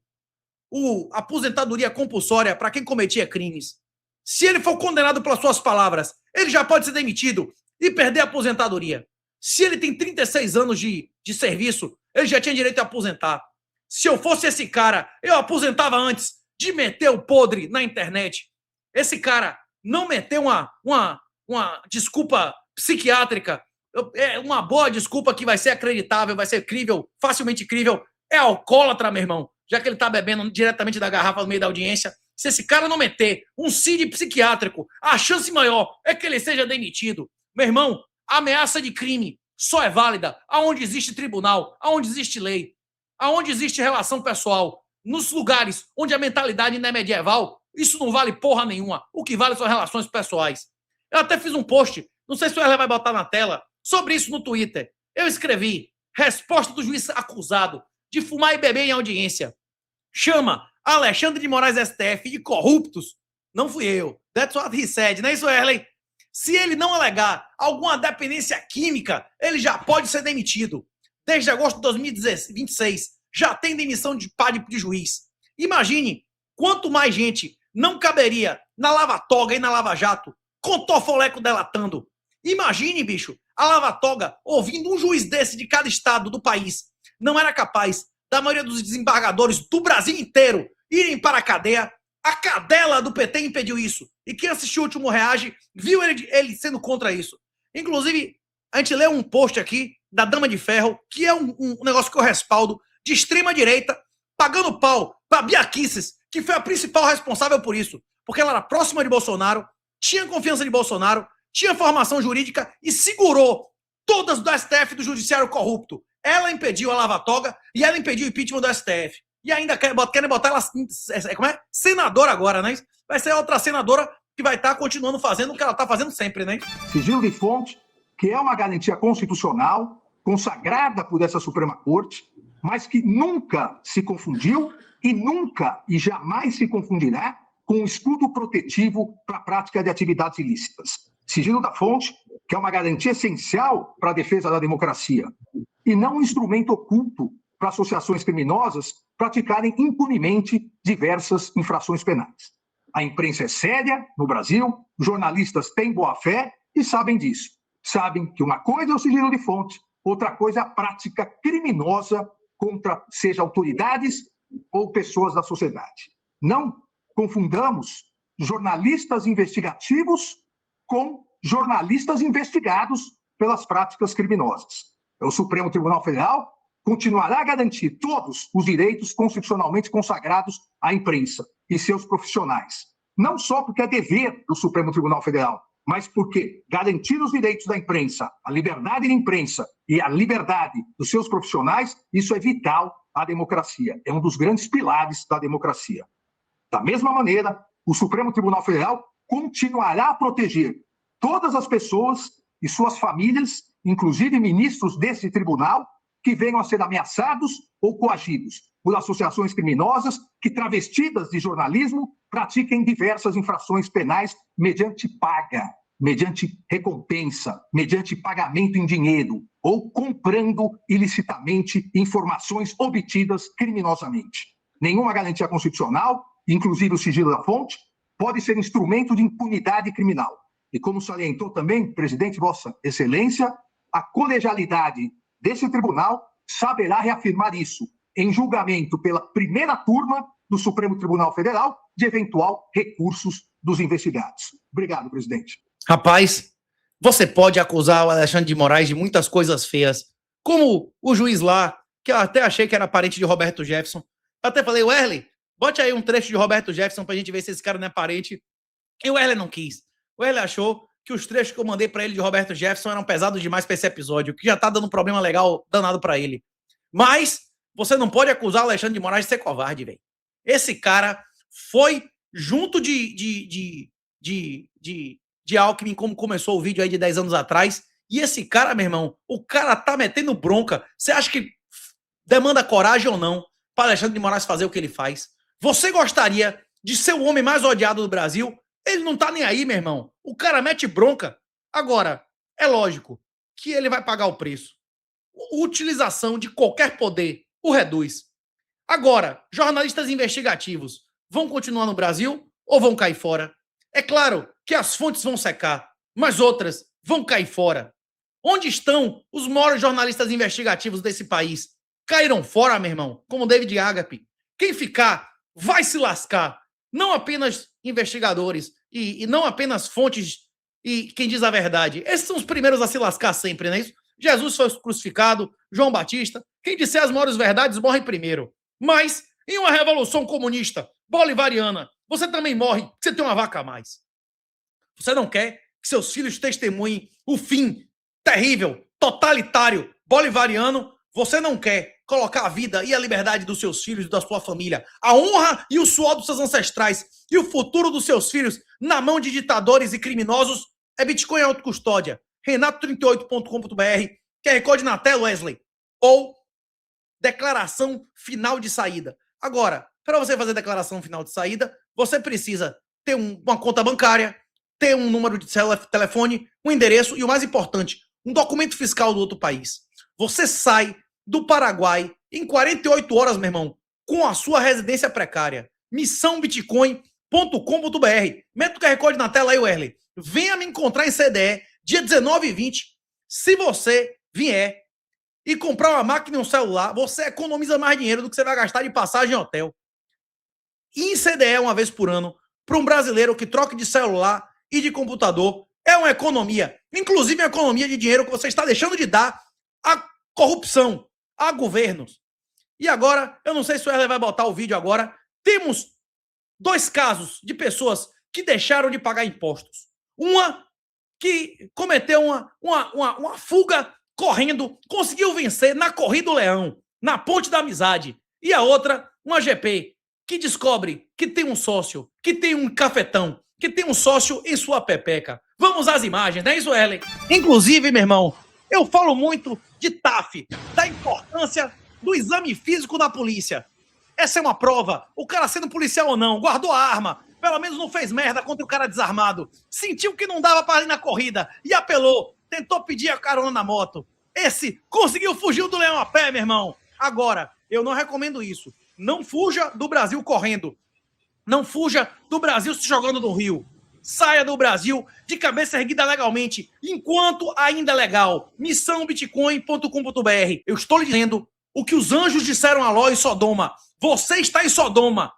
a aposentadoria compulsória para quem cometia crimes. Se ele for condenado pelas suas palavras, ele já pode ser demitido e perder a aposentadoria. Se ele tem 36 anos de serviço, ele já tinha direito a aposentar. Se eu fosse esse cara, eu aposentava antes de meter o podre na internet. Esse cara não meteu uma desculpa psiquiátrica, é uma boa desculpa que vai ser acreditável, vai ser crível, facilmente crível. É alcoólatra, meu irmão, já que ele tá bebendo diretamente da garrafa no meio da audiência. Se esse cara não meter um CID psiquiátrico, a chance maior é que ele seja demitido. Meu irmão, a ameaça de crime só é válida aonde existe tribunal, aonde existe lei, aonde existe relação pessoal. Nos lugares onde a mentalidade ainda é medieval, isso não vale porra nenhuma. O que vale são relações pessoais. Eu até fiz um post, não sei se o Erley vai botar na tela, sobre isso no Twitter. Eu escrevi, resposta do juiz acusado de fumar e beber em audiência. Chama Alexandre de Moraes STF de corruptos. Não fui eu. That's what he said, não é isso, Erley? Se ele não alegar alguma dependência química, ele já pode ser demitido. Desde agosto de 2026, já tem demissão de juiz. Imagine quanto mais gente não caberia na lava-toga e na lava-jato com Tofoleco delatando. Imagine, bicho, a lava-toga ouvindo um juiz desse de cada estado do país. Não era capaz da maioria dos desembargadores do Brasil inteiro irem para a cadeia. A cadela do PT impediu isso. E quem assistiu o Último Reage viu ele sendo contra isso. Inclusive, a gente leu um post aqui da Dama de Ferro, que é um negócio que eu respaldo, de extrema-direita, pagando pau para Bia Kicis, que foi a principal responsável por isso. Porque ela era próxima de Bolsonaro, tinha confiança de Bolsonaro, tinha formação jurídica e segurou todas do STF do judiciário corrupto. Ela impediu a lava-toga e ela impediu o impeachment do STF. E ainda querem botar ela como é? Senadora agora, né? Vai ser outra senadora que vai estar continuando fazendo o que ela está fazendo sempre, né? Sigilo de fonte, que é uma garantia constitucional, consagrada por essa Suprema Corte, mas que nunca se confundiu e nunca e jamais se confundirá com um escudo protetivo para a prática de atividades ilícitas. Sigilo da fonte, que é uma garantia essencial para a defesa da democracia, e não um instrumento oculto para associações criminosas praticarem impunemente diversas infrações penais. A imprensa é séria no Brasil, jornalistas têm boa-fé e sabem disso. Sabem que uma coisa é o sigilo de fonte, outra coisa é a prática criminosa contra, seja autoridades ou pessoas da sociedade. Não confundamos jornalistas investigativos com jornalistas investigados pelas práticas criminosas. O Supremo Tribunal Federal continuará a garantir todos os direitos constitucionalmente consagrados à imprensa e seus profissionais. Não só porque é dever do Supremo Tribunal Federal, mas porque garantir os direitos da imprensa, a liberdade da imprensa e a liberdade dos seus profissionais, isso é vital à democracia. É um dos grandes pilares da democracia. Da mesma maneira, o Supremo Tribunal Federal continuará a proteger todas as pessoas e suas famílias, inclusive ministros desse tribunal, que venham a ser ameaçados ou coagidos por associações criminosas que, travestidas de jornalismo, pratiquem diversas infrações penais mediante paga, mediante recompensa, mediante pagamento em dinheiro ou comprando ilicitamente informações obtidas criminosamente. Nenhuma garantia constitucional, inclusive o sigilo da fonte, pode ser instrumento de impunidade criminal. E como salientou também, presidente, Vossa Excelência, a colegialidade desse tribunal saberá reafirmar isso em julgamento pela primeira turma do Supremo Tribunal Federal de eventual recursos dos investigados. Obrigado, presidente. Rapaz, você pode acusar o Alexandre de Moraes de muitas coisas feias, como o juiz lá, que eu até achei que era parente de Roberto Jefferson. Eu até falei, Wesley, bote aí um trecho de Roberto Jefferson pra gente ver se esse cara não é parente. E o Wesley não quis. O Wesley achou que os trechos que eu mandei pra ele de Roberto Jefferson eram pesados demais pra esse episódio, que já tá dando um problema legal danado pra ele. Mas você não pode acusar o Alexandre de Moraes de ser covarde, velho. Esse cara foi junto de Alckmin, como começou o vídeo aí de 10 anos atrás, e esse cara, meu irmão, o cara tá metendo bronca. Você acha que demanda coragem ou não para Alexandre de Moraes fazer o que ele faz? Você gostaria de ser o homem mais odiado do Brasil? Ele não tá nem aí, meu irmão. O cara mete bronca. Agora, é lógico que ele vai pagar o preço. A utilização de qualquer poder o reduz. Agora, jornalistas investigativos vão continuar no Brasil ou vão cair fora? É claro que as fontes vão secar, mas outras vão cair fora. Onde estão os maiores jornalistas investigativos desse país? Caíram fora, meu irmão, como David Agape. Quem ficar vai se lascar. Não apenas investigadores e não apenas fontes e quem diz a verdade. Esses são os primeiros a se lascar sempre, não é isso? Jesus foi crucificado, João Batista. Quem disser as maiores verdades morre primeiro. Mas, em uma revolução comunista bolivariana, você também morre porque você tem uma vaca a mais. Você não quer que seus filhos testemunhem o fim terrível, totalitário, bolivariano. Você não quer colocar a vida e a liberdade dos seus filhos e da sua família, a honra e o suor dos seus ancestrais e o futuro dos seus filhos na mão de ditadores e criminosos. É Bitcoin Autocustódia. Renato38.com.br, QR Code na tela, Wesley. Ou declaração final de saída. Agora, para você fazer declaração final de saída, você precisa ter uma conta bancária, ter um número de telefone, um endereço e, o mais importante, um documento fiscal do outro país. Você sai do Paraguai em 48 horas, meu irmão, com a sua residência precária. missãobitcoin.com.br. Meta o QR Code na tela aí, Wesley. Venha me encontrar em CDE, dia 19 e 20. Se você vier e comprar uma máquina e um celular, você economiza mais dinheiro do que você vai gastar de passagem em hotel. E em CDE, uma vez por ano, para um brasileiro que troque de celular e de computador, é uma economia. Inclusive uma economia de dinheiro que você está deixando de dar à corrupção, a governos. E agora, eu não sei se o Wesley vai botar o vídeo agora, temos 2 casos de pessoas que deixaram de pagar impostos. Uma que cometeu uma fuga correndo, conseguiu vencer na Corrida do Leão, na Ponte da Amizade. E a outra, uma GP, que descobre que tem um sócio, que tem um cafetão, que tem um sócio em sua pepeca. Vamos às imagens, não é isso, Ellen? Inclusive, meu irmão, eu falo muito de TAF, da importância do exame físico da polícia. Essa é uma prova. O cara, sendo policial ou não, guardou a arma, pelo menos não fez merda contra o cara desarmado, sentiu que não dava para ir na corrida e apelou, tentou pedir a carona na moto. Esse conseguiu fugir do leão a pé, meu irmão. Agora, eu não recomendo isso. Não fuja do Brasil correndo. Não fuja do Brasil se jogando no rio. Saia do Brasil de cabeça erguida legalmente, enquanto ainda é legal. missãobitcoin.com.br. Eu estou lhe dizendo o que os anjos disseram a Ló em Sodoma. Você está em Sodoma.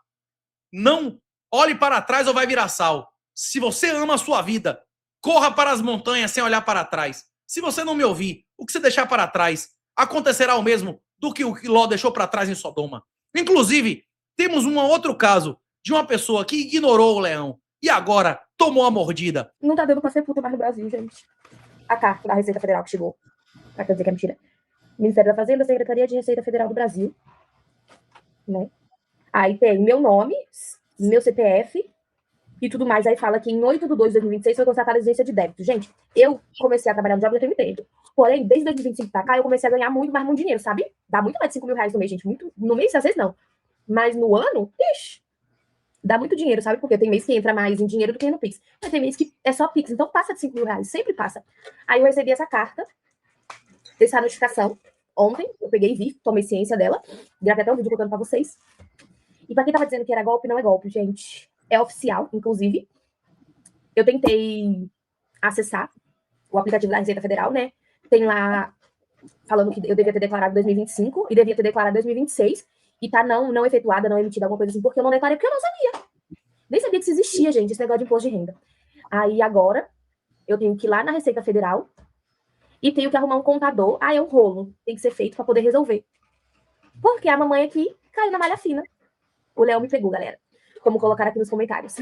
Não olhe para trás ou vai virar sal. Se você ama a sua vida, corra para as montanhas sem olhar para trás. Se você não me ouvir, o que você deixar para trás acontecerá o mesmo do que o que Ló deixou para trás em Sodoma. Inclusive, temos um outro caso de uma pessoa que ignorou o leão. e agora tomou a mordida. Não tá dando pra ser puta mais no Brasil, gente. A carta da Receita Federal que chegou. Pra dizer que é mentira. Ministério da Fazenda, Secretaria de Receita Federal do Brasil. Né? Aí tem meu nome, meu CPF e tudo mais. Aí fala que em 8/2/2026 foi constatada a exigência de débito. Gente, eu comecei a trabalhar no job já tem muito tempo. Porém, desde 2025 pra cá, eu comecei a ganhar muito dinheiro, sabe? Dá muito mais de 5 mil reais no mês, gente. Muito, no mês, às vezes, não. Mas no ano, ixi, dá muito dinheiro, sabe? Porque tem mês que entra mais em dinheiro do que no Pix. Mas tem mês que é só Pix, então passa de 5 mil reais, sempre passa. Aí eu recebi essa carta, essa notificação, ontem, eu peguei e vi, tomei ciência dela, gravei até um vídeo contando pra vocês. E pra quem tava dizendo que era golpe, não é golpe, gente. É oficial, inclusive. Eu tentei acessar o aplicativo da Receita Federal, né? Tem lá falando que eu devia ter declarado 2025 e devia ter declarado 2026 e tá não efetuada, não emitida, alguma coisa assim, porque eu não declarei, porque eu não sabia. Nem sabia que isso existia, gente, esse negócio de imposto de renda. Aí agora eu tenho que ir lá na Receita Federal e tenho que arrumar um contador. É um rolo, tem que ser feito pra poder resolver. Porque a mamãe aqui caiu na malha fina. O Léo me pegou, galera. Como colocaram aqui nos comentários.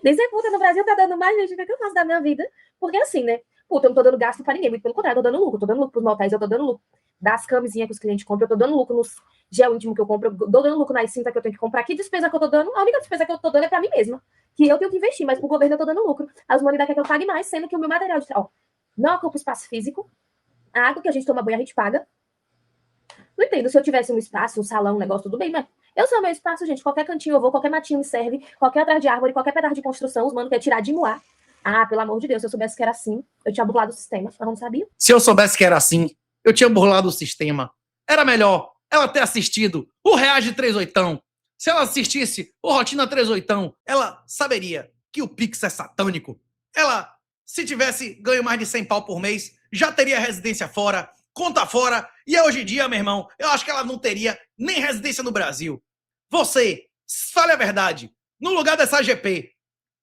Nem ser puta no Brasil tá dando mais, gente, o que eu faço da minha vida? Porque assim, né? Puta, eu não tô dando gasto pra ninguém, muito pelo contrário, eu tô dando lucro pros motéis, eu tô dando lucro das camisinhas que os clientes compram, eu tô dando lucro nos gel íntimo que eu compro, eu tô dando lucro nas cintas que eu tenho que comprar. Que despesa que eu tô dando? A única despesa que eu tô dando é pra mim mesma, que eu tenho que investir, mas pro governo eu tô dando lucro. As humanidades querem que eu pague mais, sendo que o meu material de... Ó, não ocupa espaço físico, a água que a gente toma banho a gente paga. Não entendo, se eu tivesse um espaço, um salão, um negócio, tudo bem, mas eu sou meu espaço, gente, qualquer cantinho eu vou, qualquer matinho me serve, qualquer atrás de árvore, qualquer pedaço de construção, os mano quer tirar de moar. Ah, pelo amor de Deus, se eu soubesse que era assim, eu tinha burlado o sistema, mas não sabia. Se eu soubesse que era assim, eu tinha burlado o sistema. Era melhor ela ter assistido o Reage 38. Se ela assistisse o Rotina 38, ela saberia que o Pix é satânico. Ela, se tivesse ganho mais de 100 pau por mês, já teria residência fora, conta fora, e hoje em dia, meu irmão, eu acho que ela não teria nem residência no Brasil. Você, fale a verdade, no lugar dessa AGP,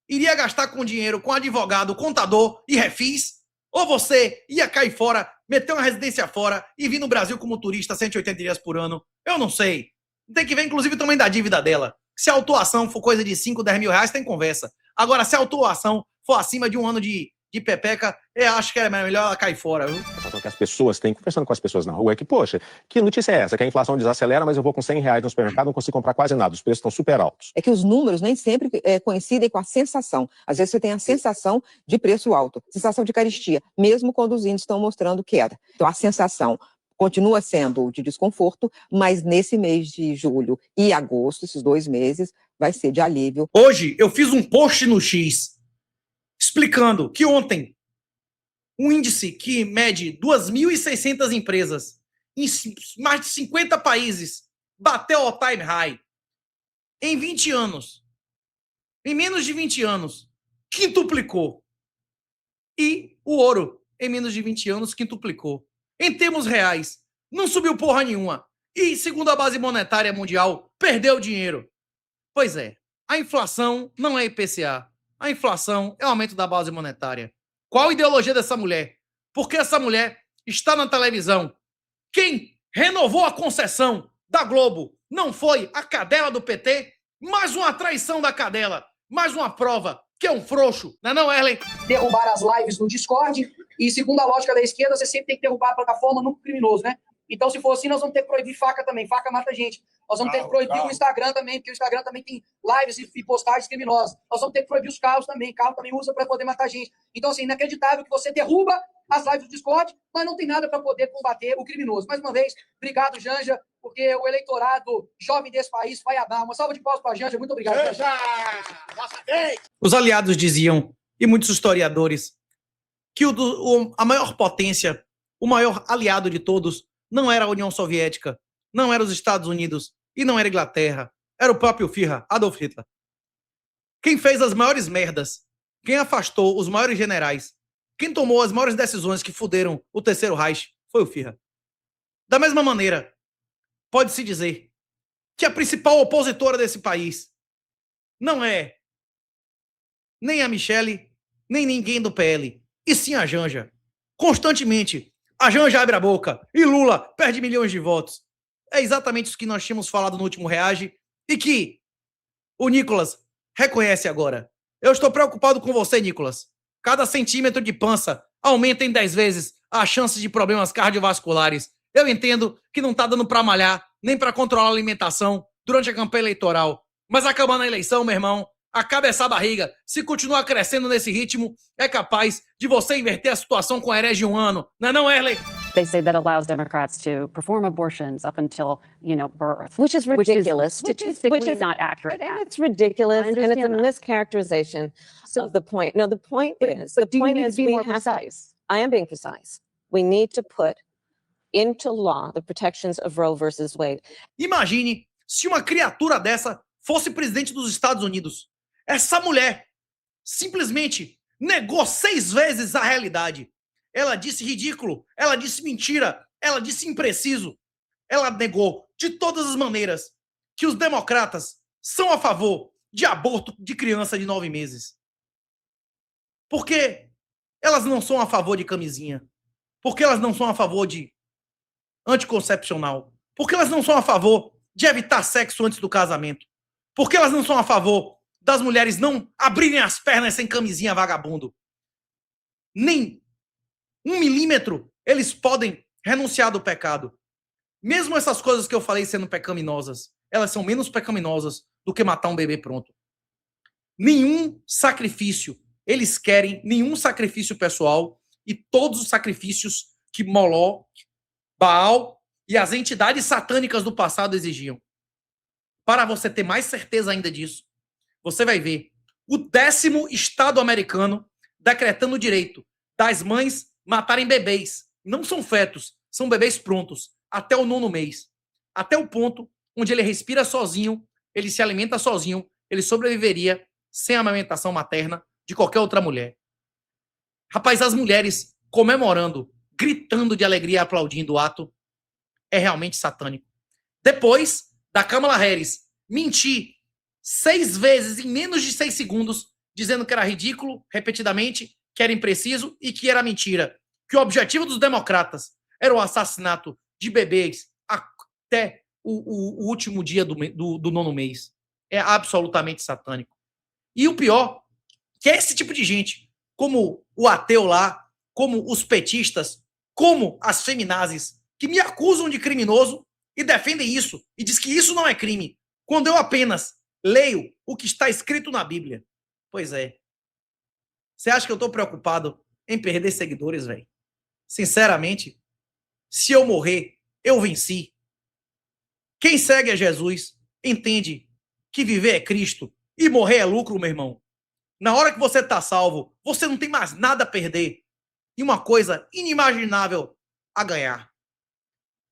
iria gastar com dinheiro com advogado, contador e refis? Ou você ia cair fora, meter uma residência fora e vir no Brasil como turista 180 dias por ano? Eu não sei. Tem que ver, inclusive, o tamanho da dívida dela. Se a autuação for coisa de 5, 10 mil reais, tem conversa. Agora, se a autuação for acima de um ano de pepeca, eu acho que é melhor ela cair fora, viu? A sensação que as pessoas têm, conversando com as pessoas na rua, é que, poxa, que notícia é essa? Que a inflação desacelera, mas eu vou com 100 reais no supermercado, não consigo comprar quase nada, os preços estão super altos. É que os números nem sempre coincidem com a sensação. Às vezes você tem a sensação de preço alto, sensação de carestia, mesmo quando os índices estão mostrando queda. Então a sensação continua sendo de desconforto, mas nesse mês de julho e agosto, esses 2 meses, vai ser de alívio. Hoje eu fiz um post no X explicando que ontem um índice que mede 2.600 empresas em mais de 50 países bateu ao time high em 20 anos. Em menos de 20 anos, quintuplicou. E o ouro, em menos de 20 anos, quintuplicou. Em termos reais, não subiu porra nenhuma. E, segundo a base monetária mundial, perdeu dinheiro. Pois é, a inflação não é IPCA. A inflação é o aumento da base monetária. Qual a ideologia dessa mulher? Porque essa mulher está na televisão. Quem renovou a concessão da Globo não foi a cadela do PT? Mais uma traição da cadela. Mais uma prova que é um frouxo. Não é não, Erlen? Derrubar as lives no Discord. E segundo a lógica da esquerda, você sempre tem que derrubar a plataforma no criminoso, né? Então, se for assim, nós vamos ter que proibir faca também. Faca mata gente. Nós vamos ter que proibir o Instagram também, porque o Instagram também tem lives e postagens criminosas. Nós vamos ter que proibir os carros também. Carro também usa para poder matar gente. Então, assim, inacreditável que você derruba as lives do Discord, mas não tem nada para poder combater o criminoso. Mais uma vez, obrigado, Janja, porque o eleitorado jovem desse país vai amar. Uma salva de palmas para a Janja. Muito obrigado. Janja! Os aliados diziam, e muitos historiadores, que a maior potência, o maior aliado de todos, não era a União Soviética, não era os Estados Unidos e não era a Inglaterra. Era o próprio Führer, Adolf Hitler. Quem fez as maiores merdas, quem afastou os maiores generais, quem tomou as maiores decisões que fuderam o Terceiro Reich foi o Führer. Da mesma maneira, pode-se dizer que a principal opositora desse país não é nem a Michele, nem ninguém do PL, e sim a Janja. Constantemente, a Janja abre a boca e Lula perde milhões de votos. É exatamente isso que nós tínhamos falado no último Reage e que o Nicolas reconhece agora. Eu estou preocupado com você, Nicolas. Cada centímetro de pança aumenta em 10 vezes a chance de problemas cardiovasculares. Eu entendo que não tá dando pra malhar, nem pra controlar a alimentação durante a campanha eleitoral. Mas acabando a eleição, meu irmão, acaba essa barriga. Se continuar crescendo nesse ritmo, é capaz de você inverter a situação com a herege de um ano. Não é não, Erley? They say that allows Democrats to perform abortions up until, birth. Which is ridiculous. Statistically not accurate. And it's ridiculous, and it's a mischaracterization of the point. No, the point is, be more precise. I am being precise. We need to put into law the protections of Roe versus Wade. Imagine se uma criatura dessa fosse presidente dos Estados Unidos. Essa mulher simplesmente negou 6 vezes a realidade. Ela disse ridículo, ela disse mentira, ela disse impreciso. Ela negou de todas as maneiras que os democratas são a favor de aborto de criança de 9 meses. Por que elas não são a favor de camisinha? Por que elas não são a favor de anticoncepcional? Por que elas não são a favor de evitar sexo antes do casamento? Por que elas não são a favor das mulheres não abrirem as pernas sem camisinha, vagabundo? Nem 1 milímetro eles podem renunciar do pecado. Mesmo essas coisas que eu falei sendo pecaminosas, elas são menos pecaminosas do que matar um bebê pronto. Nenhum sacrifício, eles querem nenhum sacrifício pessoal e todos os sacrifícios que Moloch, Baal e as entidades satânicas do passado exigiam. Para você ter mais certeza ainda disso, você vai ver o 10º estado americano decretando o direito das mães matarem bebês. Não são fetos, são bebês prontos, até o 9º mês. Até o ponto onde ele respira sozinho, ele se alimenta sozinho, ele sobreviveria sem a amamentação materna de qualquer outra mulher. Rapaz, as mulheres comemorando, gritando de alegria, aplaudindo o ato, é realmente satânico. Depois da Kamala Harris mentir 6 vezes em menos de 6 segundos, dizendo que era ridículo, repetidamente, que era impreciso e que era mentira. Que o objetivo dos democratas era o assassinato de bebês até o último dia do 9º mês. É absolutamente satânico. E o pior, que é esse tipo de gente, como o ateu lá, como os petistas, como as feminazes, que me acusam de criminoso e defendem isso, e diz que isso não é crime, quando eu apenas leio o que está escrito na Bíblia. Pois é. Você acha que eu estou preocupado em perder seguidores, velho? Sinceramente, se eu morrer, eu venci. Quem segue a Jesus entende que viver é Cristo e morrer é lucro, meu irmão. Na hora que você está salvo, você não tem mais nada a perder e uma coisa inimaginável a ganhar.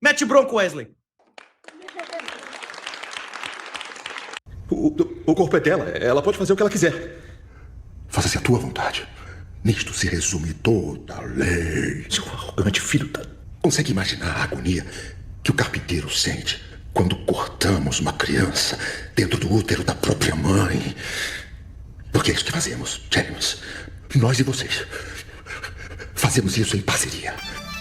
Mete bronco, Wesley. O corpo é dela, ela pode fazer o que ela quiser. Faça-se a tua vontade. Nisto se resume toda a lei. Seu arrogante filho da... Consegue imaginar a agonia que o carpinteiro sente quando cortamos uma criança dentro do útero da própria mãe? Porque é isso que fazemos, James. Nós e vocês. Fazemos isso em parceria.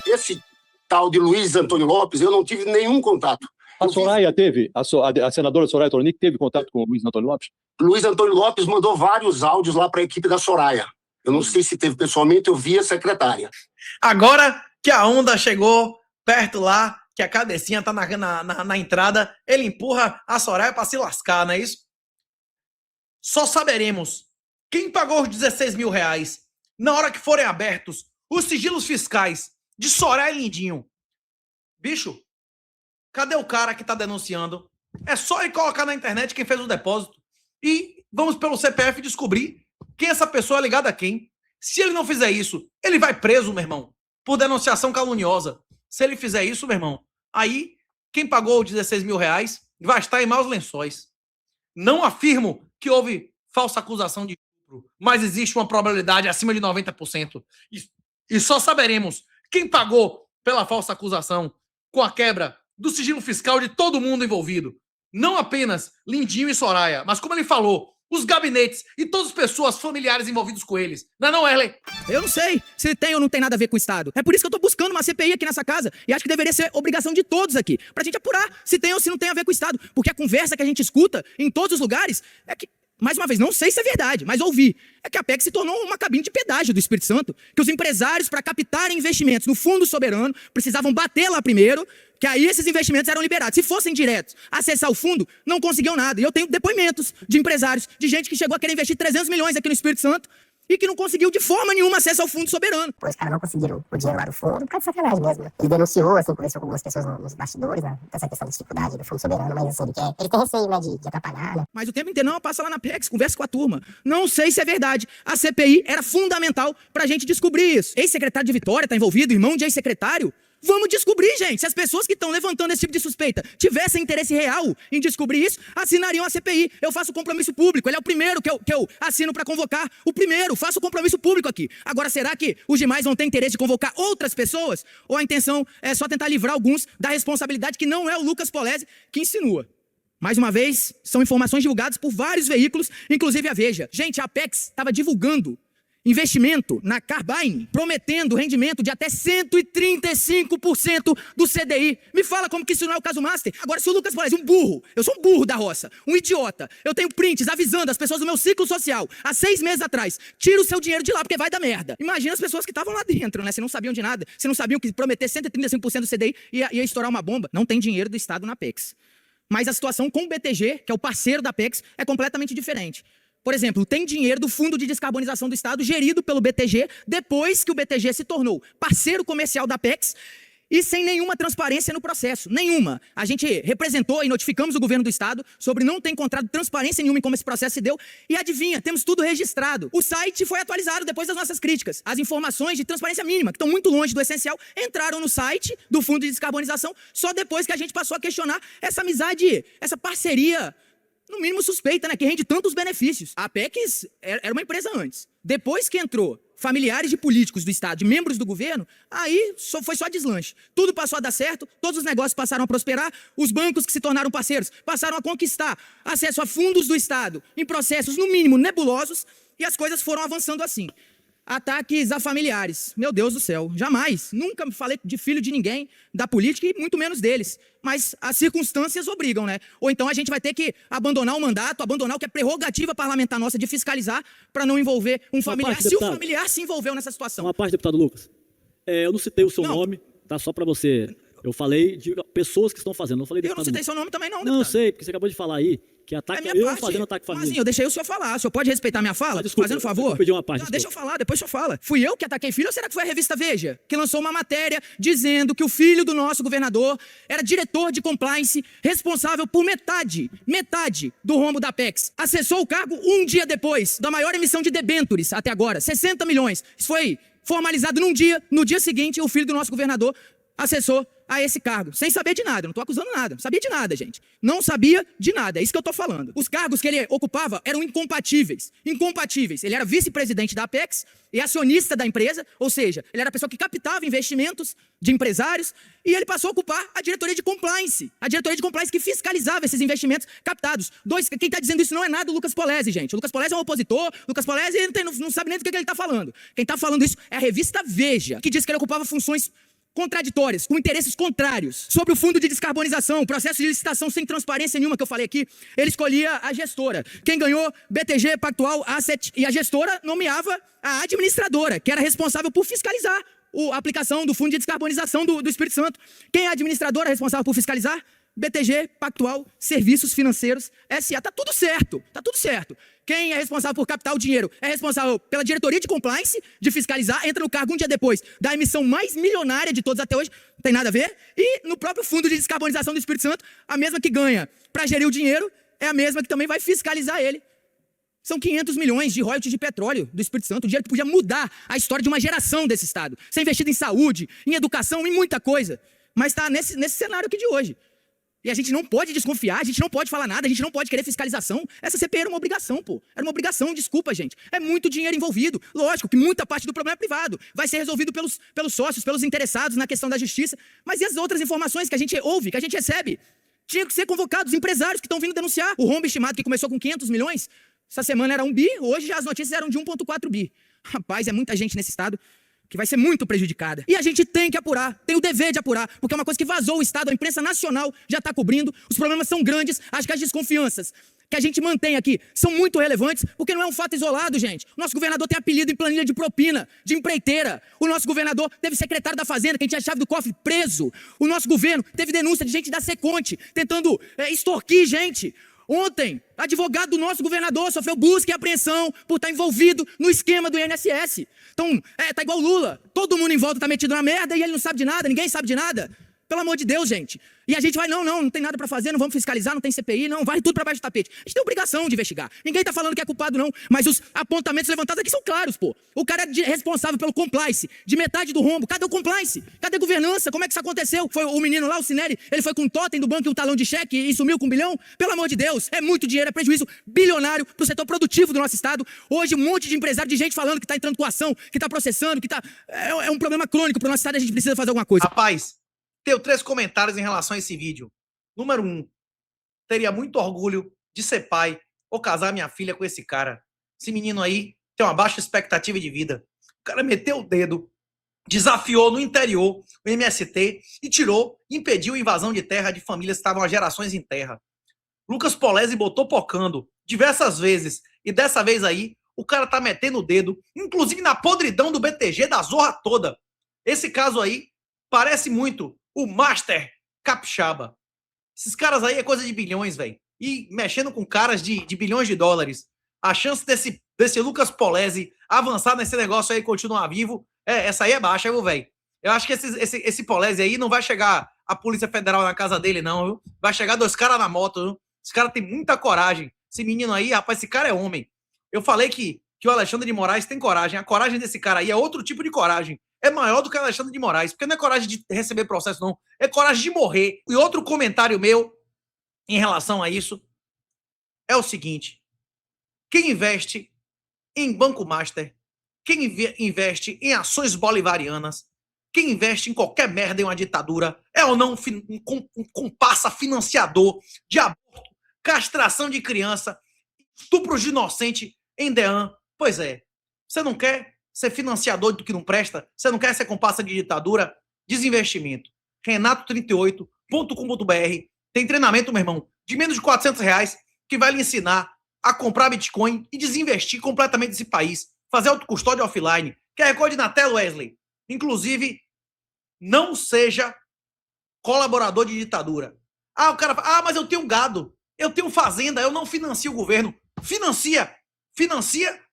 Esse tal de Luiz Antônio Lopes, eu não tive nenhum contato. A Soraya teve, a senadora Soraya Tronic teve contato com o Luiz Antônio Lopes? Luiz Antônio Lopes mandou vários áudios lá para a equipe da Soraya. Eu não sei se teve pessoalmente, eu vi a secretária. Agora que a onda chegou perto lá, que a cabecinha tá na entrada, ele empurra a Soraya para se lascar, não é isso? Só saberemos quem pagou os 16 mil reais na hora que forem abertos os sigilos fiscais de Soraya e Lindinho. Bicho, cadê o cara que tá denunciando? É só ele colocar na internet quem fez o depósito e vamos pelo CPF descobrir quem essa pessoa é ligada a quem. Se ele não fizer isso, ele vai preso, meu irmão, por denunciação caluniosa. Se ele fizer isso, meu irmão, aí quem pagou os 16 mil reais vai estar em maus lençóis. Não afirmo que houve falsa acusação de estupro, mas existe uma probabilidade acima de 90%. E só saberemos quem pagou pela falsa acusação com a quebra do sigilo fiscal de todo mundo envolvido. Não apenas Lindinho e Soraya, mas como ele falou, os gabinetes e todas as pessoas familiares envolvidos com eles. Não, Erley? Eu não sei se tem ou não tem nada a ver com o Estado. É por isso que eu tô buscando uma CPI aqui nessa casa. E acho que deveria ser obrigação de todos aqui. Pra gente apurar se tem ou se não tem a ver com o Estado. Porque a conversa que a gente escuta em todos os lugares é que mais uma vez, não sei se é verdade, mas ouvi, é que a PEC se tornou uma cabine de pedágio do Espírito Santo, que os empresários, para captarem investimentos no Fundo Soberano, precisavam bater lá primeiro, que aí esses investimentos eram liberados. Se fossem diretos, acessar o fundo, não conseguiam nada. E eu tenho depoimentos de empresários, de gente que chegou a querer investir 300 milhões aqui no Espírito Santo, e que não conseguiu de forma nenhuma acesso ao Fundo Soberano. Os caras não conseguiram o dinheiro lá do fundo, por causa de sacanagem mesmo. Ele denunciou, assim, conversou com algumas pessoas nos bastidores, né, dessa questão da dificuldade do Fundo Soberano, mas assim, ele tem receio, né, de atrapalhar, né. Mas o tempo inteiro, não, passa lá na PEX, conversa com a turma. Não sei se é verdade. A CPI era fundamental pra gente descobrir isso. Ex-secretário de Vitória tá envolvido, irmão de ex-secretário? Vamos descobrir, gente. Se as pessoas que estão levantando esse tipo de suspeita tivessem interesse real em descobrir isso, assinariam a CPI. Eu faço o compromisso público. Ele é o primeiro que eu assino para convocar. O primeiro, faço o compromisso público aqui. Agora, será que os demais vão ter interesse de convocar outras pessoas? Ou a intenção é só tentar livrar alguns da responsabilidade que não é o Lucas Polezi que insinua? Mais uma vez, são informações divulgadas por vários veículos, inclusive a Veja. Gente, a Apex estava divulgando investimento na Carbyne, prometendo rendimento de até 135% do CDI. Me fala como que isso não é o caso master. Agora, se o Lucas Polezi, um burro, eu sou um burro da roça, um idiota, eu tenho prints avisando as pessoas do meu ciclo social, há 6 meses atrás, tira o seu dinheiro de lá porque vai dar merda. Imagina as pessoas que estavam lá dentro, né? Se não sabiam de nada, se não sabiam que prometer 135% do CDI ia estourar uma bomba. Não tem dinheiro do Estado na Apex. Mas a situação com o BTG, que é o parceiro da Apex, é completamente diferente. Por exemplo, tem dinheiro do Fundo de Descarbonização do Estado gerido pelo BTG depois que o BTG se tornou parceiro comercial da Apex e sem nenhuma transparência no processo. Nenhuma. A gente representou e notificamos o governo do Estado sobre não ter encontrado transparência nenhuma em como esse processo se deu. E adivinha, temos tudo registrado. O site foi atualizado depois das nossas críticas. As informações de transparência mínima, que estão muito longe do essencial, entraram no site do Fundo de Descarbonização só depois que a gente passou a questionar essa amizade, essa parceria, no mínimo suspeita, né, que rende tantos benefícios. A Apex era uma empresa antes. Depois que entrou familiares de políticos do Estado, de membros do governo, aí foi só deslanche. Tudo passou a dar certo, todos os negócios passaram a prosperar, os bancos que se tornaram parceiros passaram a conquistar acesso a fundos do Estado em processos, no mínimo, nebulosos, e as coisas foram avançando assim. Ataques a familiares. Meu Deus do céu, jamais. Nunca falei de filho de ninguém, da política e muito menos deles. Mas as circunstâncias obrigam, né? Ou então a gente vai ter que abandonar o mandato, abandonar o que é prerrogativa parlamentar nossa de fiscalizar para não envolver um familiar, se o familiar se envolveu nessa situação. Uma parte, deputado Lucas. Eu não citei o seu nome, tá? Só para você. Eu falei de pessoas que estão fazendo. Não falei de eu não citei seu nome também, não. Não, eu sei, porque você acabou de falar aí que ataque fazendo ataque família. Mas eu deixei o senhor falar. O senhor pode respeitar minha fala? Desculpa, fazendo favor? Eu pedi uma parte. Não, deixa eu falar, depois o senhor fala. Fui eu que ataquei filho ou será que foi a revista Veja que lançou uma matéria dizendo que o filho do nosso governador era diretor de compliance responsável por metade do rombo da Apex? Acessou o cargo um dia depois da maior emissão de debêntures até agora, 60 milhões. Isso foi formalizado num dia. No dia seguinte, o filho do nosso governador acessou a esse cargo, sem saber de nada. Eu não estou acusando nada, não sabia de nada, gente. Não sabia de nada, é isso que eu estou falando. Os cargos que ele ocupava eram incompatíveis. Ele era vice-presidente da Apex e acionista da empresa, ou seja, ele era a pessoa que captava investimentos de empresários e ele passou a ocupar a diretoria de compliance. A diretoria de compliance que fiscalizava esses investimentos captados. Quem está dizendo isso não é nada o Lucas Polezi, gente. O Lucas Polezi é um opositor, o Lucas Polezi não sabe nem do que ele está falando. Quem está falando isso é a revista Veja, que diz que ele ocupava funções contraditórias, com interesses contrários. Sobre o fundo de descarbonização, o processo de licitação sem transparência nenhuma que eu falei aqui, ele escolhia a gestora. Quem ganhou, BTG, Pactual, Asset, e a gestora nomeava a administradora, que era responsável por fiscalizar a aplicação do fundo de descarbonização do Espírito Santo. Quem é a administradora responsável por fiscalizar? BTG, Pactual, Serviços Financeiros, SA. Tá tudo certo, tá tudo certo. Quem é responsável por captar o dinheiro é responsável pela diretoria de compliance, de fiscalizar, entra no cargo um dia depois da emissão mais milionária de todos até hoje, não tem nada a ver. E no próprio fundo de descarbonização do Espírito Santo, a mesma que ganha para gerir o dinheiro é a mesma que também vai fiscalizar ele. São 500 milhões de royalties de petróleo do Espírito Santo, o dinheiro que podia mudar a história de uma geração desse estado, ser investido em saúde, em educação, em muita coisa. Mas está nesse cenário aqui de hoje. E a gente não pode desconfiar, a gente não pode falar nada, a gente não pode querer fiscalização. Essa CPI era uma obrigação, pô. Era uma obrigação, desculpa, gente. É muito dinheiro envolvido. Lógico que muita parte do problema é privado. Vai ser resolvido pelos sócios, pelos interessados na questão da justiça. Mas e as outras informações que a gente ouve, que a gente recebe? Tinha que ser convocados os empresários que estão vindo denunciar. O rombo estimado que começou com 500 milhões, essa semana era 1 bi, hoje já as notícias eram de 1,4 bi. Rapaz, é muita gente nesse estado que vai ser muito prejudicada. E a gente tem que apurar, tem o dever de apurar, porque é uma coisa que vazou o Estado, a imprensa nacional já está cobrindo, os problemas são grandes, acho que as desconfianças que a gente mantém aqui são muito relevantes, porque não é um fato isolado, gente. O nosso governador tem apelido em planilha de propina, de empreiteira. O nosso governador teve secretário da Fazenda, quem tinha a chave do cofre, preso. O nosso governo teve denúncia de gente da Seconte, tentando extorquir gente. Ontem, advogado do nosso governador sofreu busca e apreensão por estar envolvido no esquema do INSS. Então, tá igual o Lula. Todo mundo em volta tá metido na merda e ele não sabe de nada, ninguém sabe de nada. Pelo amor de Deus, gente. E a gente vai, não tem nada pra fazer, não vamos fiscalizar, não tem CPI, não, vai tudo pra baixo do tapete. A gente tem obrigação de investigar. Ninguém tá falando que é culpado, não, mas os apontamentos levantados aqui são claros, pô. O cara é responsável pelo compliance, de metade do rombo. Cadê o compliance? Cadê a governança? Como é que isso aconteceu? Foi o menino lá, o Cineri, ele foi com um totem do banco e um talão de cheque e sumiu com 1 bilhão? Pelo amor de Deus, é muito dinheiro, é prejuízo bilionário pro setor produtivo do nosso estado. Hoje, um monte de empresário, de gente falando que tá entrando com ação, que tá processando, que tá... É um problema crônico pro nosso estado e a gente precisa fazer alguma coisa. Rapaz, tenho 3 comentários em relação a esse vídeo. Número 1, teria muito orgulho de ser pai ou casar minha filha com esse cara. Esse menino aí tem uma baixa expectativa de vida. O cara meteu o dedo, desafiou no interior o MST e impediu a invasão de terra de famílias que estavam há gerações em terra. Lucas Polezi botou pocando diversas vezes e dessa vez aí o cara tá metendo o dedo, inclusive na podridão do BTG, da zorra toda. Esse caso aí parece muito o Master Capixaba. Esses caras aí é coisa de bilhões, velho. E mexendo com caras de bilhões de dólares. A chance desse Lucas Polezi avançar nesse negócio aí e continuar vivo, essa aí é baixa, viu, velho? Eu acho que esse Polezi aí não vai chegar a Polícia Federal na casa dele, não, viu? Vai chegar 2 caras na moto, viu? Esse cara tem muita coragem. Esse menino aí, rapaz, esse cara é homem. Eu falei que o Alexandre de Moraes tem coragem. A coragem desse cara aí é outro tipo de coragem. É maior do que o Alexandre de Moraes, porque não é coragem de receber processo, não. É coragem de morrer. E outro comentário meu em relação a isso é o seguinte: quem investe em Banco Master, quem investe em ações bolivarianas, quem investe em qualquer merda em uma ditadura, é ou não um comparsa financiador de aborto, castração de criança, estupro de inocente em DEAN. Pois é, você não quer ser financiador do que não presta? Você não quer ser comparsa de ditadura? Desinvestimento. Renato38.com.br. Tem treinamento, meu irmão, de menos de R$400 que vai lhe ensinar a comprar Bitcoin e desinvestir completamente desse país. Fazer autocustódia offline. QR Code na tela, Wesley. Inclusive, não seja colaborador de ditadura. O cara fala, mas eu tenho gado, eu tenho fazenda, eu não financio o governo. Financia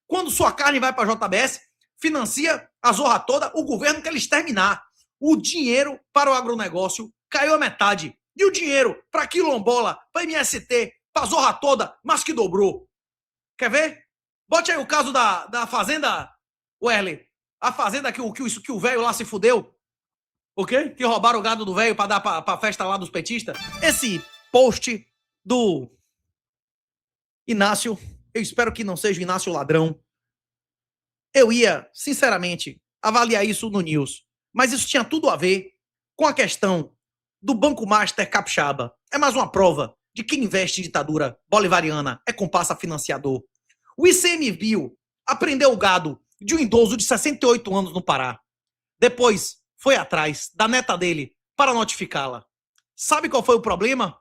quando sua carne vai para a JBS, financia a zorra toda, o governo quer exterminar. O dinheiro para o agronegócio caiu a metade. E o dinheiro para quilombola, para MST, para a zorra toda, mas que dobrou. Quer ver? Bote aí o caso da fazenda, Werley. A fazenda que o velho lá se fudeu. O quê? Que roubaram o gado do velho para dar para a festa lá dos petistas. Esse post do Inácio, eu espero que não seja o Inácio ladrão. Eu ia, sinceramente, avaliar isso no News. Mas isso tinha tudo a ver com a questão do Banco Master Capixaba. É mais uma prova de que investe em ditadura bolivariana é comparsa financiador. O ICMBio apreendeu o gado de um idoso de 68 anos no Pará. Depois foi atrás da neta dele para notificá-la. Sabe qual foi o problema?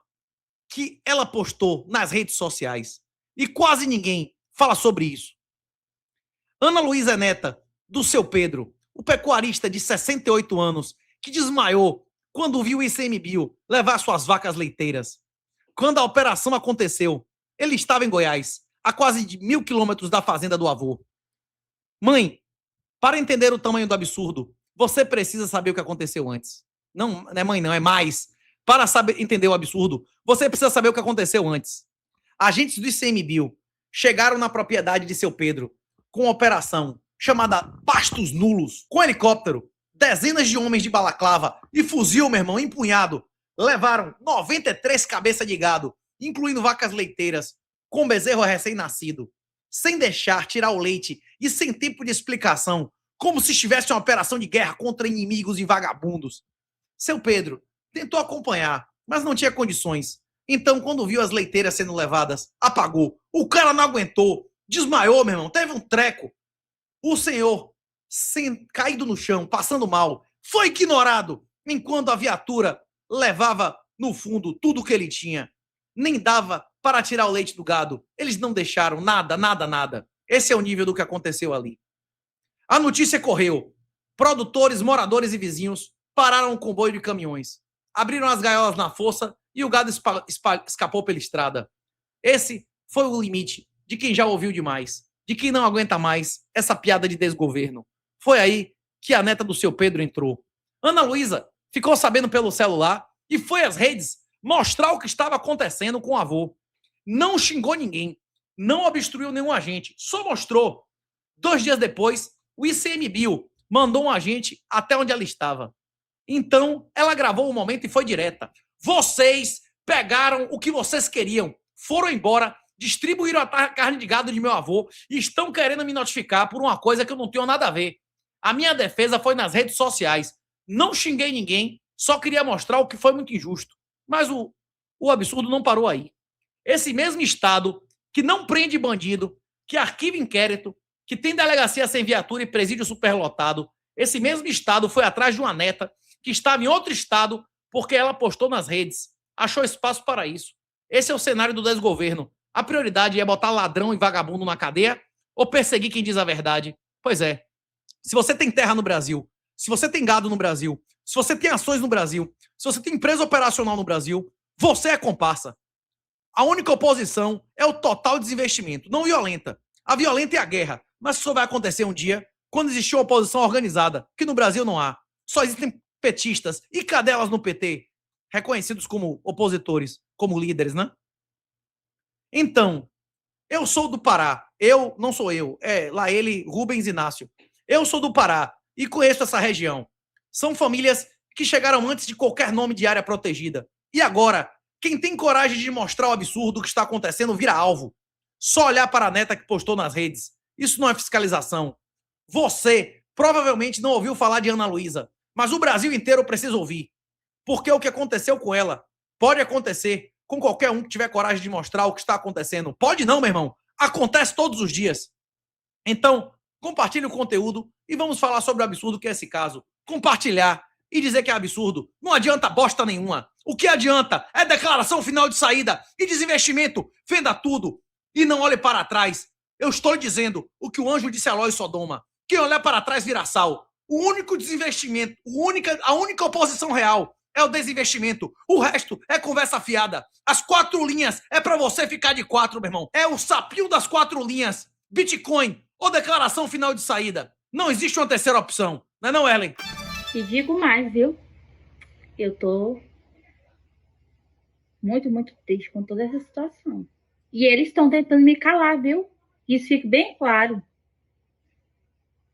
Que ela postou nas redes sociais. E quase ninguém fala sobre isso. Ana Luísa é neta do seu Pedro, o pecuarista de 68 anos, que desmaiou quando viu o ICMBio levar suas vacas leiteiras. Quando a operação aconteceu, ele estava em Goiás, a quase 1.000 quilômetros da fazenda do avô. Mãe, para entender o tamanho do absurdo, você precisa saber o que aconteceu antes. Não é mãe, não, é mais. Para entender o absurdo, você precisa saber o que aconteceu antes. Agentes do ICMBio chegaram na propriedade de seu Pedro com uma operação chamada Pastos Nulos, com helicóptero, dezenas de homens de balaclava e fuzil, meu irmão, empunhado, levaram 93 cabeças de gado, incluindo vacas leiteiras, com bezerro recém-nascido, sem deixar tirar o leite e sem tempo de explicação, como se estivesse uma operação de guerra contra inimigos e vagabundos. Seu Pedro tentou acompanhar, mas não tinha condições. Então, quando viu as leiteiras sendo levadas, apagou. O cara não aguentou, desmaiou, meu irmão, teve um treco. O senhor, caído no chão, passando mal, foi ignorado, enquanto a viatura levava, no fundo, tudo que ele tinha. Nem dava para tirar o leite do gado. Eles não deixaram nada, nada, nada. Esse é o nível do que aconteceu ali. A notícia correu. Produtores, moradores e vizinhos pararam o comboio de caminhões. Abriram as gaiolas na força e o gado escapou pela estrada. Esse foi o limite de quem já ouviu demais, de quem não aguenta mais essa piada de desgoverno. Foi aí que a neta do seu Pedro entrou. Ana Luísa ficou sabendo pelo celular e foi às redes mostrar o que estava acontecendo com o avô. Não xingou ninguém, não obstruiu nenhum agente, só mostrou. 2 dias depois, o ICMBio mandou um agente até onde ela estava. Então, ela gravou o momento e foi direta. Vocês pegaram o que vocês queriam, foram embora, distribuíram a carne de gado de meu avô e estão querendo me notificar por uma coisa que eu não tenho nada a ver. A minha defesa foi nas redes sociais. Não xinguei ninguém, só queria mostrar o que foi muito injusto. Mas o absurdo não parou aí. Esse mesmo Estado que não prende bandido, que arquiva inquérito, que tem delegacia sem viatura e presídio superlotado, esse mesmo Estado foi atrás de uma neta que estava em outro estado porque ela postou nas redes. Achou espaço para isso. Esse é o cenário do desgoverno. A prioridade é botar ladrão e vagabundo na cadeia ou perseguir quem diz a verdade? Pois é. Se você tem terra no Brasil, se você tem gado no Brasil, se você tem ações no Brasil, se você tem empresa operacional no Brasil, você é comparsa. A única oposição é o total desinvestimento, não violenta. A violenta é a guerra, mas isso vai acontecer um dia quando existir uma oposição organizada, que no Brasil não há. Só existem petistas e cadelas no PT, reconhecidos como opositores, como líderes, né? Então, eu sou do Pará. Eu, não sou eu, é lá ele, Rubens Inácio. Eu sou do Pará e conheço essa região. São famílias que chegaram antes de qualquer nome de área protegida. E agora, quem tem coragem de mostrar o absurdo que está acontecendo vira alvo. Só olhar para a neta que postou nas redes. Isso não é fiscalização. Você provavelmente não ouviu falar de Ana Luísa, mas o Brasil inteiro precisa ouvir. Porque o que aconteceu com ela pode acontecer com qualquer um que tiver coragem de mostrar o que está acontecendo. Pode não, meu irmão. Acontece todos os dias. Então, compartilhe o conteúdo e vamos falar sobre o absurdo que é esse caso. Compartilhar e dizer que é absurdo não adianta bosta nenhuma. O que adianta é declaração final de saída e desinvestimento. Venda tudo e não olhe para trás. Eu estou dizendo o que o anjo disse a Ló e Sodoma. Quem olhar para trás vira sal. O único desinvestimento, a única oposição real é o desinvestimento. O resto é conversa fiada. As 4 linhas é para você ficar de 4, meu irmão. É o sapinho das 4 linhas. Bitcoin ou declaração final de saída. Não existe uma terceira opção. Não é não, Ellen? E digo mais, viu? Eu tô muito, muito triste com toda essa situação. E eles estão tentando me calar, viu? Isso fique bem claro.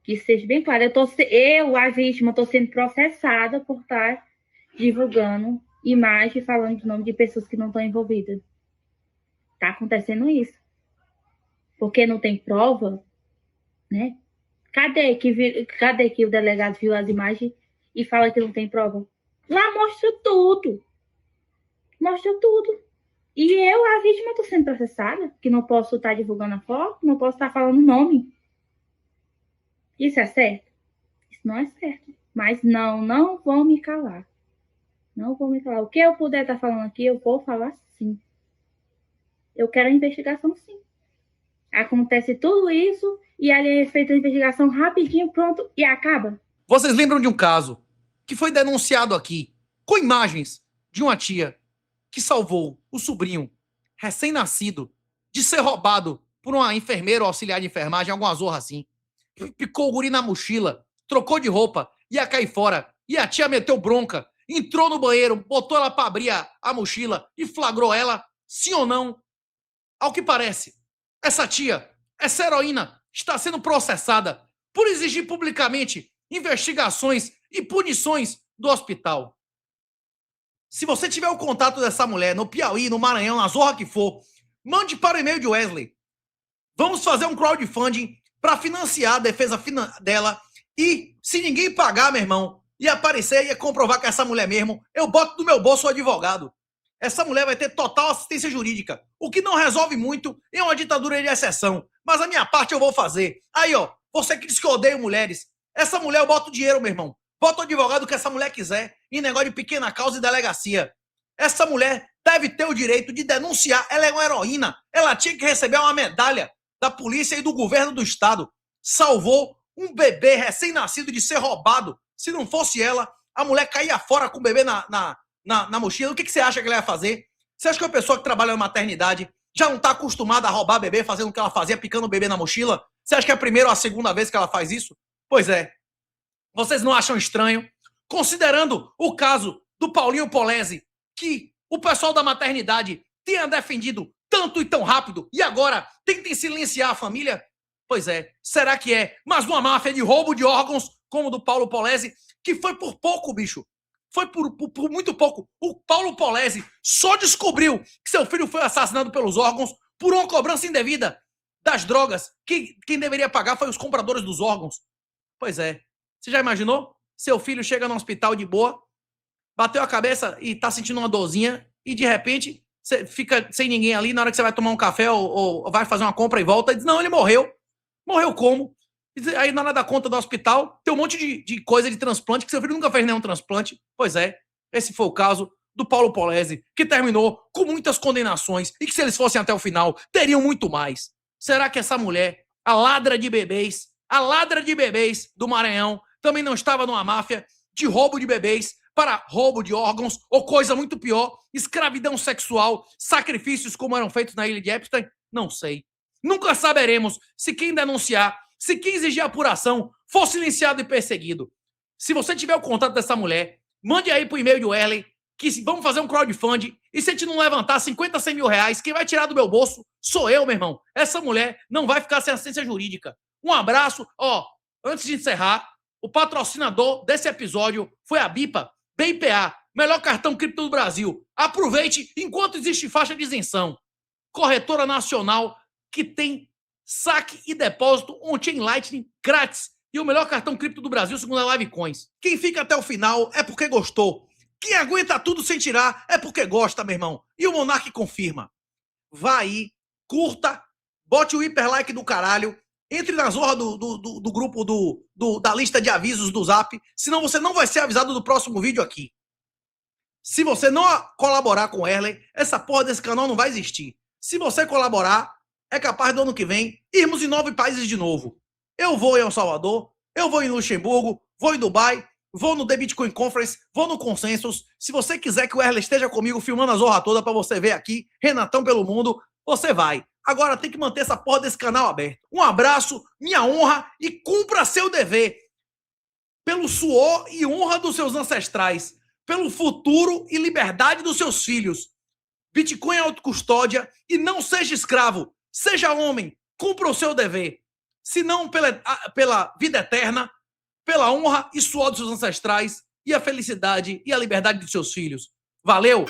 Que isso seja bem claro. Eu, a vítima, estou sendo processada por estar divulgando imagem falando de nome de pessoas que não estão envolvidas. Tá acontecendo isso. Porque não tem prova, né? Cadê que o delegado viu as imagens e fala que não tem prova? Lá mostra tudo. Mostra tudo. E eu, a vítima, estou sendo processada, que não posso estar divulgando a foto, não posso estar falando o nome. Isso é certo? Isso não é certo. Mas não vão me calar. Não vou me calar. O que eu puder estar falando aqui, eu vou falar sim. Eu quero a investigação sim. Acontece tudo isso e ali é feita a investigação rapidinho, pronto, e acaba. Vocês lembram de um caso que foi denunciado aqui, com imagens de uma tia que salvou o sobrinho recém-nascido de ser roubado por uma enfermeira ou auxiliar de enfermagem, alguma zorra assim. Picou o guri na mochila, trocou de roupa, ia cair fora. E a tia meteu bronca, entrou no banheiro, botou ela para abrir a mochila e flagrou ela, sim ou não? Ao que parece, essa tia, essa heroína, está sendo processada por exigir publicamente investigações e punições do hospital. Se você tiver o contato dessa mulher no Piauí, no Maranhão, na zorra que for, mande para o e-mail de Wesley. Vamos fazer um crowdfunding para financiar a defesa dela e, se ninguém pagar, meu irmão, e aparecer e comprovar que essa mulher mesmo, eu boto no meu bolso o advogado. Essa mulher vai ter total assistência jurídica, o que não resolve muito em uma ditadura de exceção, mas a minha parte eu vou fazer. Aí, ó, você que diz que eu odeio mulheres, essa mulher eu boto dinheiro, meu irmão. Bota o advogado que essa mulher quiser em negócio de pequena causa e delegacia. Essa mulher deve ter o direito de denunciar. Ela é uma heroína. Ela tinha que receber uma medalha da polícia e do governo do estado. Salvou um bebê recém-nascido de ser roubado. Se não fosse ela, a mulher caía fora com o bebê na mochila. O que você acha que ela ia fazer? Você acha que a pessoa que trabalha na maternidade já não está acostumada a roubar bebê, fazendo o que ela fazia, picando o bebê na mochila? Você acha que é a primeira ou a segunda vez que ela faz isso? Pois é. Vocês não acham estranho? Considerando o caso do Paulinho Polezi, que o pessoal da maternidade tenha defendido tanto e tão rápido, e agora tentem silenciar a família? Pois é. Será que é mais uma máfia de roubo de órgãos, como o do Paulo Polezi, que foi por pouco, bicho? Foi por muito pouco. O Paulo Polezi só descobriu que seu filho foi assassinado pelos órgãos por uma cobrança indevida das drogas. Quem deveria pagar foi os compradores dos órgãos. Pois é. Você já imaginou? Seu filho chega no hospital de boa, bateu a cabeça e tá sentindo uma dorzinha, e de repente você fica sem ninguém ali, na hora que você vai tomar um café ou vai fazer uma compra e volta, e diz, não, ele morreu. Morreu como? Aí na hora da conta do hospital, tem um monte de coisa de transplante, que seu filho nunca fez nenhum transplante. Pois é, esse foi o caso do Paulo Polezi, que terminou com muitas condenações, e que se eles fossem até o final, teriam muito mais. Será que essa mulher, a ladra de bebês do Maranhão, também não estava numa máfia de roubo de bebês para roubo de órgãos, ou coisa muito pior, escravidão sexual, sacrifícios como eram feitos na ilha de Epstein? Não sei. Nunca saberemos se quem denunciar, se quem exigir apuração for silenciado e perseguido. Se você tiver o contato dessa mulher, mande aí pro e-mail de Werley, que vamos fazer um crowdfunding, e se a gente não levantar 50, 100 mil reais, quem vai tirar do meu bolso sou eu, meu irmão. Essa mulher não vai ficar sem assistência jurídica. Um abraço. Antes de encerrar, o patrocinador desse episódio foi a BIPA, BIPA, melhor cartão cripto do Brasil. Aproveite enquanto existe faixa de isenção. Corretora nacional que tem saque e depósito on-chain Lightning grátis. E o melhor cartão cripto do Brasil, segundo a Livecoins. Quem fica até o final é porque gostou. Quem aguenta tudo sem tirar é porque gosta, meu irmão. E o Monark confirma. Vá aí, curta, bote o hiperlike do caralho, entre na zorra do grupo da lista de avisos do Zap, senão você não vai ser avisado do próximo vídeo aqui. Se você não colaborar com o Werley, essa porra desse canal não vai existir. Se você colaborar, é capaz do ano que vem irmos em 9 países de novo. Eu vou em El Salvador, eu vou em Luxemburgo, vou em Dubai, vou no The Bitcoin Conference, vou no Consensus. Se você quiser que o Werley esteja comigo filmando a zorra toda pra você ver aqui, Renatão pelo mundo, você vai. Agora tem que manter essa porra desse canal aberto. Um abraço, minha honra, e cumpra seu dever. Pelo suor e honra dos seus ancestrais. Pelo futuro e liberdade dos seus filhos. Bitcoin é autocustódia e não seja escravo. Seja homem, cumpra o seu dever. Se não pela vida eterna, pela honra e suor dos seus ancestrais e a felicidade e a liberdade dos seus filhos. Valeu!